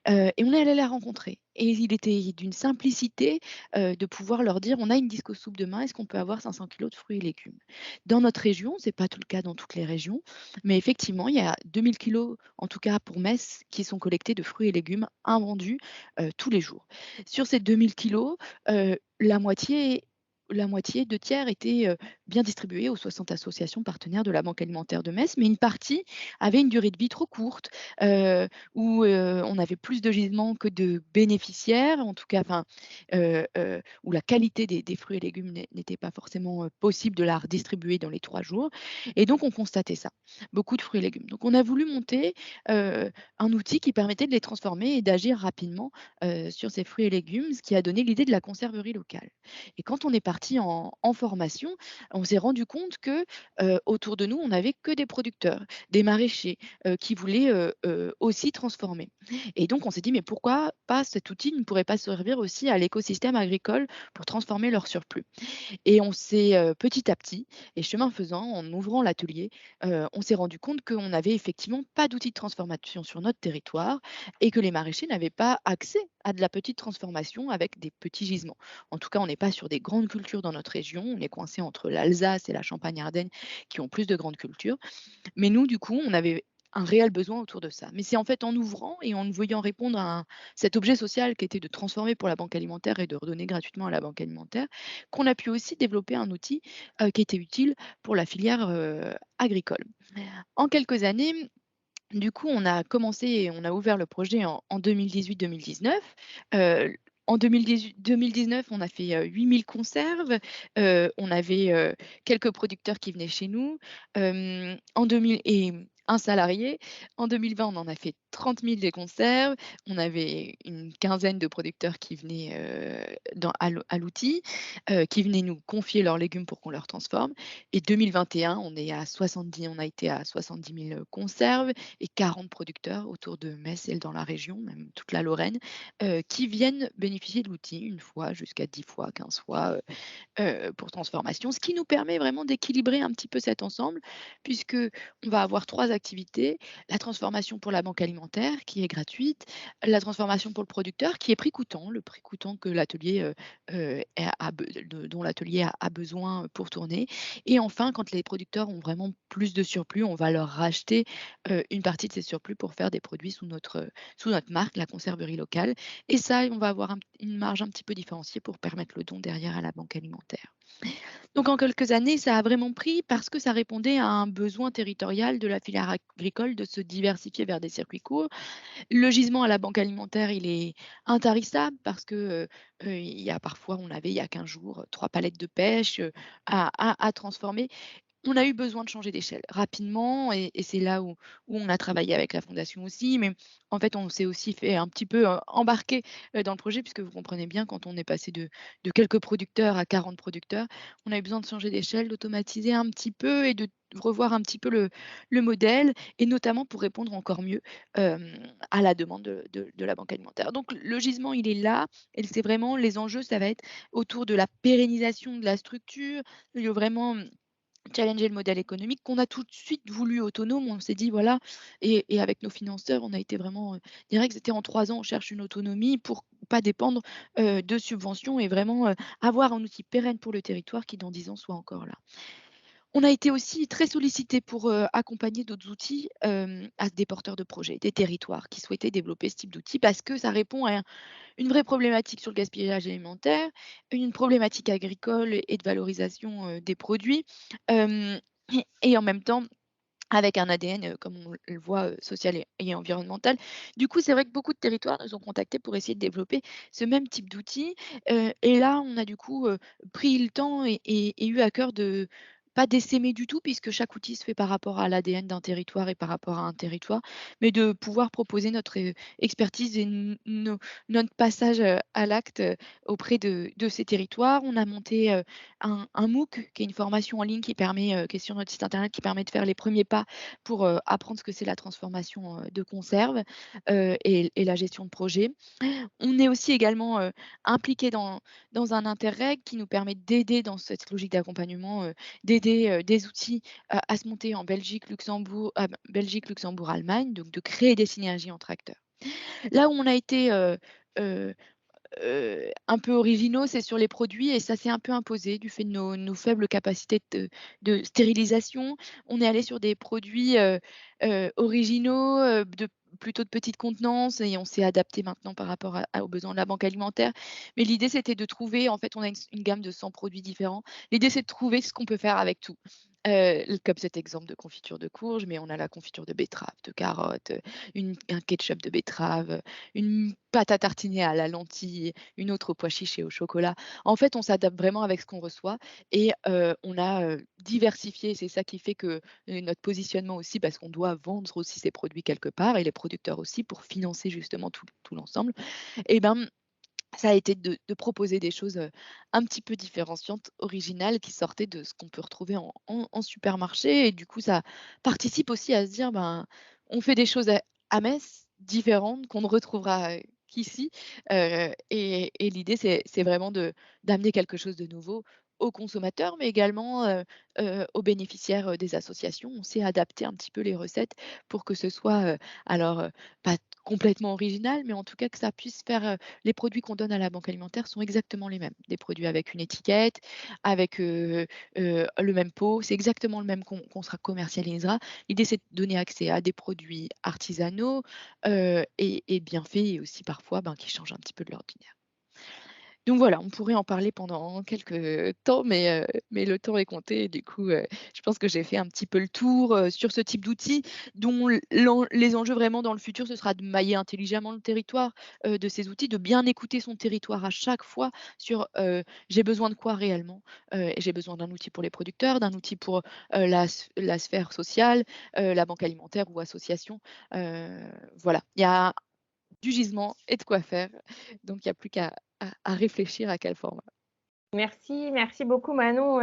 Et on est allé la rencontrer. Et il était d'une simplicité de pouvoir leur dire: «On a une disco soupe demain, est-ce qu'on peut avoir 500 kilos de fruits et légumes?» Dans notre région, ce n'est pas tout le cas dans toutes les régions, mais effectivement, il y a 2000 kilos, en tout cas pour Metz, qui sont collectés de fruits et légumes invendus tous les jours. Sur ces 2000 kilos, la moitié, 2 tiers étaient bien distribués aux 60 associations partenaires de la Banque alimentaire de Metz, mais une partie avait une durée de vie trop courte, où on avait plus de gisements que de bénéficiaires, en tout cas, enfin, où la qualité des fruits et légumes n'était pas forcément possible de la redistribuer dans les 3 jours. Et donc, on constatait ça, beaucoup de fruits et légumes. Donc, on a voulu monter un outil qui permettait de les transformer et d'agir rapidement sur ces fruits et légumes, ce qui a donné l'idée de la conserverie locale. Et quand on est parti en formation, on s'est rendu compte que autour de nous, on n'avait que des producteurs, des maraîchers qui voulaient aussi transformer. Et donc, on s'est dit, mais pourquoi pas cet outil ne pourrait pas servir aussi à l'écosystème agricole pour transformer leur surplus? Et on s'est petit à petit, et chemin faisant, en ouvrant l'atelier, on s'est rendu compte qu'on n'avait effectivement pas d'outils de transformation sur notre territoire et que les maraîchers n'avaient pas accès à de la petite transformation avec des petits gisements. En tout cas, on n'est pas sur des grandes cultures dans notre région, on est coincé entre l'Alsace et la Champagne-Ardenne qui ont plus de grandes cultures. Mais nous, du coup, on avait un réel besoin autour de ça. Mais c'est en fait en ouvrant et en voyant répondre à cet objet social qui était de transformer pour la banque alimentaire et de redonner gratuitement à la banque alimentaire, qu'on a pu aussi développer un outil qui était utile pour la filière agricole. En quelques années, du coup, on a commencé et on a ouvert le projet en 2018-2019. En 2019, on a fait 8000 conserves. On avait quelques producteurs qui venaient chez nous. En 2000 et un salarié. En 2020, on en a fait 30 000 des conserves. On avait une quinzaine de producteurs qui venaient à l'outil, qui venaient nous confier leurs légumes pour qu'on leur transforme. Et 2021, on a été à 70 000 conserves et 40 producteurs autour de Metz et dans la région, même toute la Lorraine, qui viennent bénéficier de l'outil une fois, jusqu'à 10 fois, 15 fois pour transformation, ce qui nous permet vraiment d'équilibrer un petit peu cet ensemble, puisque on va avoir 3 activités: la transformation pour la banque alimentaire qui est gratuite, la transformation pour le producteur qui est prix coûtant, le prix coûtant que l'atelier dont l'atelier a besoin pour tourner. Et enfin, quand les producteurs ont vraiment plus de surplus, on va leur racheter une partie de ces surplus pour faire des produits sous notre marque, la conserverie locale. Et ça, on va avoir une marge un petit peu différenciée pour permettre le don derrière à la banque alimentaire. Donc en quelques années, ça a vraiment pris parce que ça répondait à un besoin territorial de la filière agricole de se diversifier vers des circuits courts. Le gisement à la banque alimentaire, il est intarissable parce que il y a parfois, il y a 15 jours, 3 palettes de pêche à transformer. On a eu besoin de changer d'échelle rapidement et c'est là où on a travaillé avec la fondation aussi. Mais en fait, on s'est aussi fait un petit peu embarquer dans le projet, puisque vous comprenez bien, quand on est passé de quelques producteurs à 40 producteurs, on a eu besoin de changer d'échelle, d'automatiser un petit peu et de revoir un petit peu le modèle, et notamment pour répondre encore mieux à la demande de la banque alimentaire. Donc le gisement, il est là, et c'est vraiment les enjeux, ça va être autour de la pérennisation de la structure, vraiment challenger le modèle économique qu'on a tout de suite voulu autonome. On s'est dit, voilà, et avec nos financeurs, on a été vraiment direct. C'était en 3 ans, on cherche une autonomie pour pas dépendre de subventions et vraiment avoir un outil pérenne pour le territoire qui, dans 10 ans, soit encore là. On a été aussi très sollicités pour accompagner d'autres outils à des porteurs de projets, des territoires qui souhaitaient développer ce type d'outils parce que ça répond à une vraie problématique sur le gaspillage alimentaire, une problématique agricole et de valorisation des produits, hem, et en même temps avec un ADN, comme on le voit, social et environnemental. Du coup, c'est vrai que beaucoup de territoires nous ont contactés pour essayer de développer ce même type d'outils, et là, on a du coup, pris le temps et eu à cœur de pas d'essaimer du tout puisque chaque outil se fait par rapport à l'ADN d'un territoire et par rapport à un territoire, mais de pouvoir proposer notre, expertise et notre passage, à l'acte, auprès de ces territoires. On a monté, un MOOC qui est une formation en ligne qui permet, qui est sur notre site internet, qui permet de faire les premiers pas pour, apprendre ce que c'est la transformation, de conserve, et la gestion de projet. On est aussi également, impliqués dans un interreg qui nous permet d'aider dans cette logique d'accompagnement, d'aider, des outils, à se monter en Belgique, Luxembourg, Allemagne, donc de créer des synergies entre acteurs. Là où on a été, heu un peu originaux, c'est sur les produits et ça s'est un peu imposé du fait de nos faibles capacités de stérilisation. On est allé sur des produits, originaux, de plutôt de petite contenance et on s'est adapté maintenant par rapport aux besoins de la banque alimentaire. Mais l'idée, c'était de trouver en fait, on a une gamme de 100 produits différents. L'idée, c'est de trouver ce qu'on peut faire avec tout. Comme cet exemple de confiture de courge, mais on a la confiture de betterave, de carotte, un ketchup de betterave, une pâte à tartiner à la lentille, une autre au pois chiche et au chocolat. En fait, on s'adapte vraiment avec ce qu'on reçoit et on a, diversifié. C'est ça qui fait que, notre positionnement aussi, parce qu'on doit vendre aussi ces produits quelque part et les producteurs aussi pour financer justement tout l'ensemble et ben, ça a été de proposer des choses, un petit peu différenciantes, originales, qui sortaient de ce qu'on peut retrouver en supermarché et du coup, ça participe aussi à se dire: «Ben, on fait des choses à Metz, différentes, qu'on ne retrouvera, qu'ici», et l'idée, c'est vraiment d'amener quelque chose de nouveau aux consommateurs, mais également, aux bénéficiaires, des associations. On sait adapter un petit peu les recettes pour que ce soit, alors, pas complètement original, mais en tout cas que ça puisse faire, les produits qu'on donne à la banque alimentaire sont exactement les mêmes. Des produits avec une étiquette, avec, le même pot, c'est exactement le même qu'on sera commercialisera. L'idée, c'est de donner accès à des produits artisanaux, et bien faits et aussi parfois, ben, qui changent un petit peu de l'ordinaire. Donc voilà, on pourrait en parler pendant quelques temps, mais le temps est compté et du coup, je pense que j'ai fait un petit peu le tour, sur ce type d'outils dont les enjeux vraiment dans le futur, ce sera de mailler intelligemment le territoire, de ces outils, de bien écouter son territoire à chaque fois sur, «J'ai besoin de quoi réellement?» Et j'ai besoin d'un outil pour les producteurs, d'un outil pour, la sphère sociale, la banque alimentaire ou association. Voilà, il y a du gisement et de quoi faire, donc il n'y a plus qu'à réfléchir à quel format. Merci beaucoup Manon.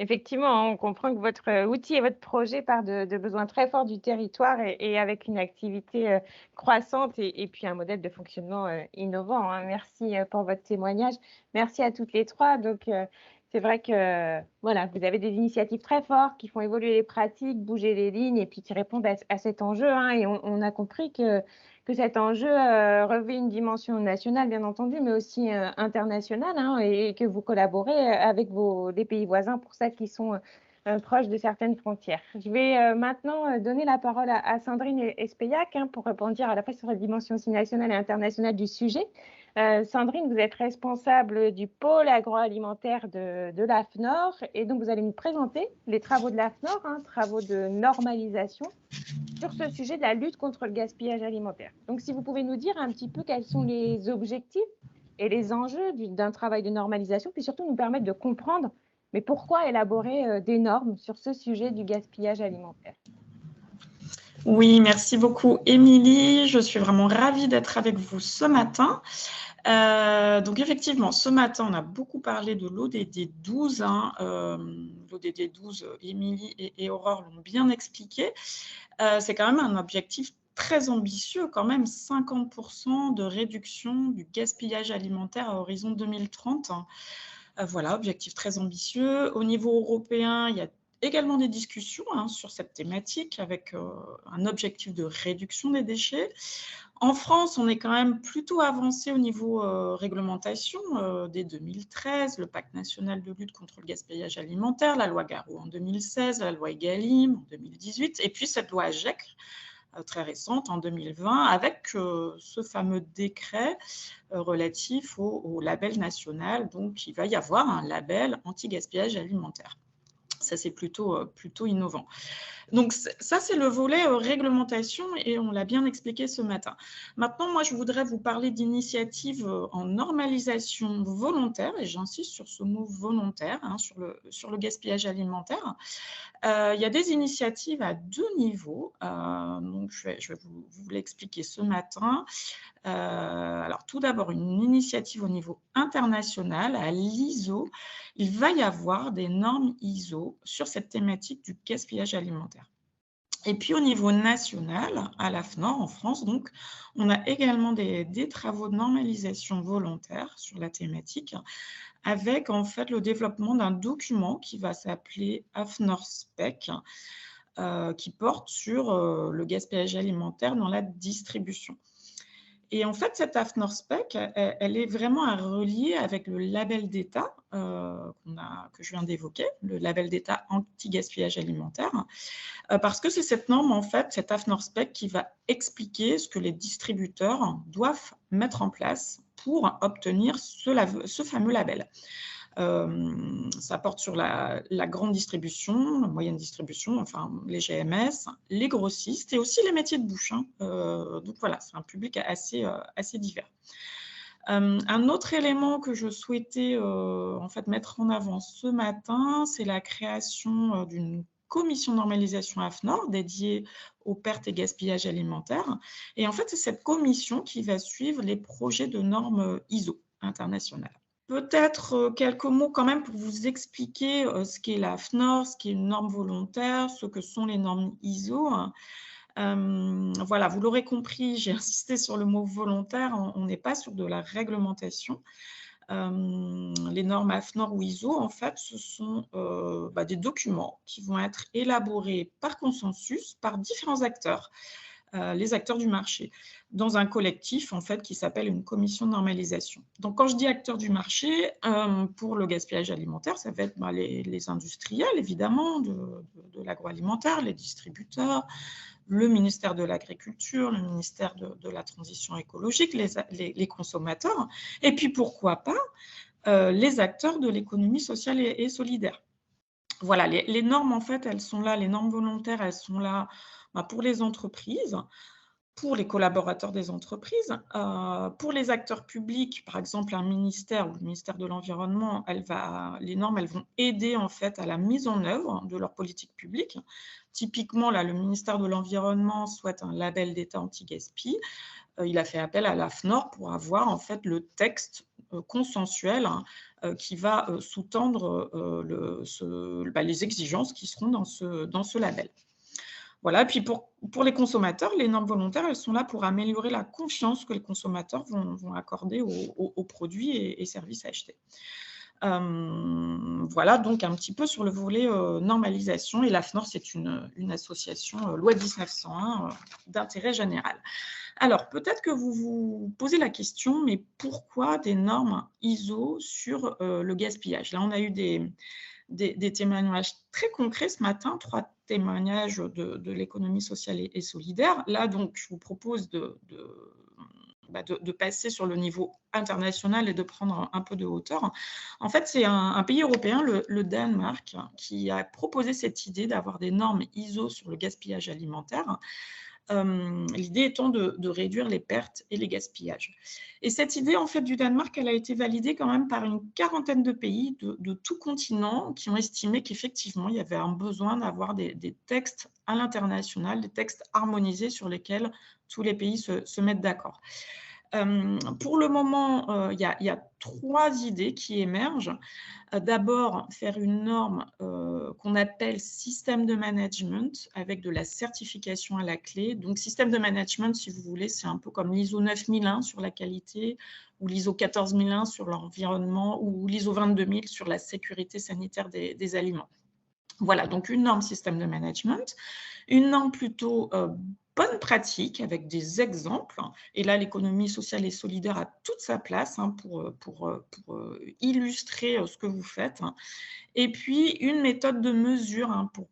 Effectivement, hein, on comprend que votre outil et votre projet part de besoins très forts du territoire et avec une activité croissante et puis un modèle de fonctionnement innovant, hein. Merci pour votre témoignage. Merci à toutes les trois. Donc, c'est vrai que voilà, vous avez des initiatives très fortes qui font évoluer les pratiques, bouger les lignes et puis qui répondent à cet enjeu, hein. Et on a compris que cet enjeu revêt une dimension nationale, bien entendu, mais aussi internationale, hein, et que vous collaborez avec les pays voisins pour celles qui sont proches de certaines frontières. Je vais maintenant donner la parole à Sandrine Espeillac, hein, pour rebondir à la fois sur la dimension aussi nationale et internationale du sujet. Sandrine, vous êtes responsable du pôle agroalimentaire de l'AFNOR et donc vous allez nous présenter les travaux de l'AFNOR, hein, travaux de normalisation sur ce sujet de la lutte contre le gaspillage alimentaire. Donc, si vous pouvez nous dire un petit peu quels sont les objectifs et les enjeux d'un travail de normalisation, puis surtout nous permettre de comprendre, mais pourquoi élaborer des normes sur ce sujet du gaspillage alimentaire? Oui, merci beaucoup, Émilie. Je suis vraiment ravie d'être avec vous ce matin. Donc effectivement, ce matin, on a beaucoup parlé de l'ODD 12. Hein, L'ODD 12, Émilie et Aurore l'ont bien expliqué. C'est quand même un objectif très ambitieux, quand même 50% de réduction du gaspillage alimentaire à horizon 2030. Voilà, objectif très ambitieux. Au niveau européen, il y a également des discussions sur cette thématique avec un objectif de réduction des déchets. En France, on est quand même plutôt avancé au niveau réglementation. Dès 2013, le Pacte national de lutte contre le gaspillage alimentaire, la loi Garot en 2016, la loi Egalim en 2018, et puis cette loi AGEC, très récente en 2020, avec ce fameux décret relatif au label national. Donc, il va y avoir un label anti-gaspillage alimentaire. Ça, c'est plutôt innovant. Donc, ça, c'est le volet réglementation et on l'a bien expliqué ce matin. Maintenant, moi, je voudrais vous parler d'initiatives en normalisation volontaire, et j'insiste sur ce mot volontaire, sur le gaspillage alimentaire. Il y a des initiatives à 2 niveaux, donc je vais vous l'expliquer ce matin. Alors, tout d'abord, une initiative au niveau international, à l'ISO. Il va y avoir des normes ISO sur cette thématique du gaspillage alimentaire. Et puis, au niveau national, à l'AFNOR, en France, donc, on a également des travaux de normalisation volontaire sur la thématique, avec en fait le développement d'un document qui va s'appeler AFNOR Spec, qui porte sur le gaspillage alimentaire dans la distribution. Et en fait, cette AFNOR Spec, elle est vraiment à relier avec le label d'État que je viens d'évoquer, le label d'État anti-gaspillage alimentaire, parce que c'est cette norme, en fait, cette AFNOR Spec, qui va expliquer ce que les distributeurs doivent mettre en place pour obtenir ce fameux label. Ça porte sur la grande distribution, la moyenne distribution, enfin les GMS, les grossistes et aussi les métiers de bouche. Donc voilà, c'est un public assez divers. Un autre élément que je souhaitais en fait mettre en avant ce matin, c'est la création d'une commission de normalisation AFNOR dédiée aux pertes et gaspillages alimentaires. Et en fait, c'est cette commission qui va suivre les projets de normes ISO internationales. Peut-être quelques mots quand même pour vous expliquer ce qu'est la AFNOR, ce qu'est une norme volontaire, ce que sont les normes ISO. Voilà, vous l'aurez compris, j'ai insisté sur le mot volontaire, on n'est pas sur de la réglementation. Les normes AFNOR ou ISO, en fait, ce sont des documents qui vont être élaborés par consensus par différents acteurs. Les acteurs du marché, dans un collectif en fait qui s'appelle une commission de normalisation. Donc quand je dis acteurs du marché, pour le gaspillage alimentaire, ça va être les industriels évidemment de l'agroalimentaire, les distributeurs, le ministère de l'Agriculture, le ministère de la Transition écologique, les consommateurs, et puis pourquoi pas les acteurs de l'économie sociale et solidaire. Voilà, les normes en fait, elles sont là, les normes volontaires, elles sont là pour les entreprises, pour les collaborateurs des entreprises, pour les acteurs publics, par exemple un ministère ou le ministère de l'Environnement, les normes elles vont aider en fait à la mise en œuvre de leur politique publique. Typiquement, là, le ministère de l'Environnement souhaite un label d'État anti-gaspi. Il a fait appel à l'AFNOR pour avoir en fait le texte consensuel qui va sous-tendre les exigences qui seront dans ce label. Voilà, et puis pour les consommateurs, les normes volontaires, elles sont là pour améliorer la confiance que les consommateurs vont accorder aux produits et services achetés. Voilà, donc un petit peu sur le volet normalisation. Et l'AFNOR, c'est une association loi 1901 d'intérêt général. Alors, peut-être que vous vous posez la question, mais pourquoi des normes ISO sur le gaspillage? Là, on a eu des témoignages très concrets ce matin, 3 témoignages de l'économie sociale et solidaire. Là, donc, je vous propose de passer sur le niveau international et de prendre un peu de hauteur. En fait, c'est un pays européen, le Danemark, qui a proposé cette idée d'avoir des normes ISO sur le gaspillage alimentaire. L'idée étant de réduire les pertes et les gaspillages. Et cette idée, en fait, du Danemark, elle a été validée quand même par une quarantaine de pays de tout continent qui ont estimé qu'effectivement, il y avait un besoin d'avoir des textes à l'international, des textes harmonisés sur lesquels tous les pays se mettent d'accord. Pour le moment, il y a 3 idées qui émergent. D'abord, faire une norme qu'on appelle système de management avec de la certification à la clé. Donc, système de management, si vous voulez, c'est un peu comme l'ISO 9001 sur la qualité ou l'ISO 14001 sur l'environnement ou l'ISO 22000 sur la sécurité sanitaire des aliments. Voilà, donc une norme système de management, une norme plutôt bonne pratique avec des exemples. Et là, l'économie sociale et solidaire a toute sa place pour illustrer ce que vous faites. Et puis, une méthode de mesure pour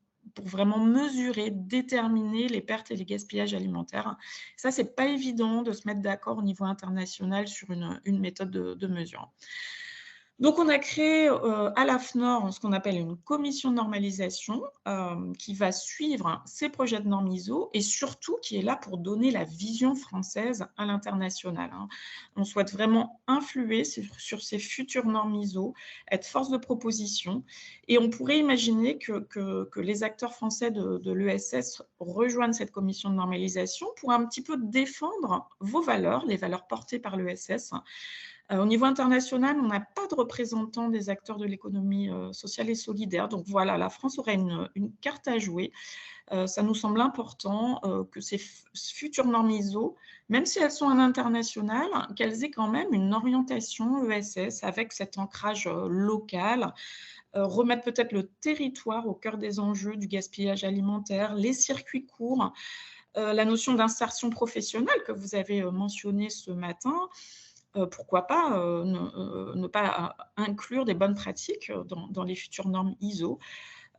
vraiment mesurer, déterminer les pertes et les gaspillages alimentaires. Ça, ce n'est pas évident de se mettre d'accord au niveau international sur une méthode de mesure. Donc, on a créé à l'AFNOR ce qu'on appelle une commission de normalisation qui va suivre ces projets de normes ISO et surtout qui est là pour donner la vision française à l'international. On souhaite vraiment influer sur ces futures normes ISO, être force de proposition et on pourrait imaginer que les acteurs français de l'ESS rejoignent cette commission de normalisation pour un petit peu défendre vos valeurs, les valeurs portées par l'ESS. Au niveau international, on n'a pas de représentants des acteurs de l'économie sociale et solidaire. Donc voilà, la France aurait une carte à jouer. Ça nous semble important que ces futures normes ISO, même si elles sont en international, qu'elles aient quand même une orientation ESS avec cet ancrage local, remettre peut-être le territoire au cœur des enjeux du gaspillage alimentaire, les circuits courts, la notion d'insertion professionnelle que vous avez mentionnée ce matin. Pourquoi pas ne pas inclure des bonnes pratiques dans les futures normes ISO.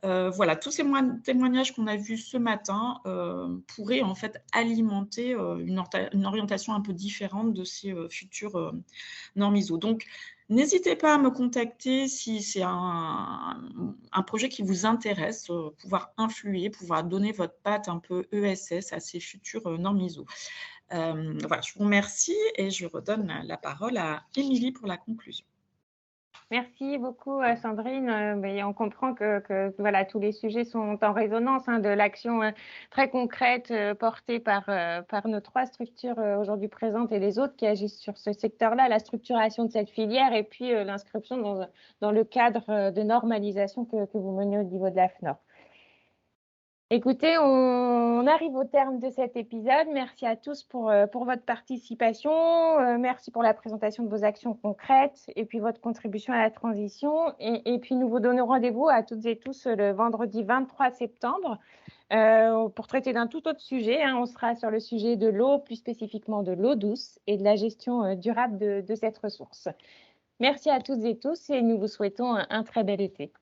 Voilà, tous ces témoignages qu'on a vus ce matin pourraient en fait alimenter une orientation un peu différente de ces futures normes ISO. Donc, n'hésitez pas à me contacter si c'est un projet qui vous intéresse, pouvoir influer, pouvoir donner votre patte un peu ESS à ces futures normes ISO. Voilà, je vous remercie et je redonne la parole à Émilie pour la conclusion. Merci beaucoup, Sandrine. Mais on comprend que voilà, tous les sujets sont en résonance de l'action très concrète portée par nos 3 structures aujourd'hui présentes et les autres qui agissent sur ce secteur-là, la structuration de cette filière et puis l'inscription dans le cadre de normalisation que vous menez au niveau de l'AFNOR. Écoutez, on arrive au terme de cet épisode. Merci à tous pour votre participation. Merci pour la présentation de vos actions concrètes et puis votre contribution à la transition. Et puis, nous vous donnons rendez-vous à toutes et tous le vendredi 23 septembre pour traiter d'un tout autre sujet. On sera sur le sujet de l'eau, plus spécifiquement de l'eau douce et de la gestion durable de cette ressource. Merci à toutes et tous et nous vous souhaitons un très bel été.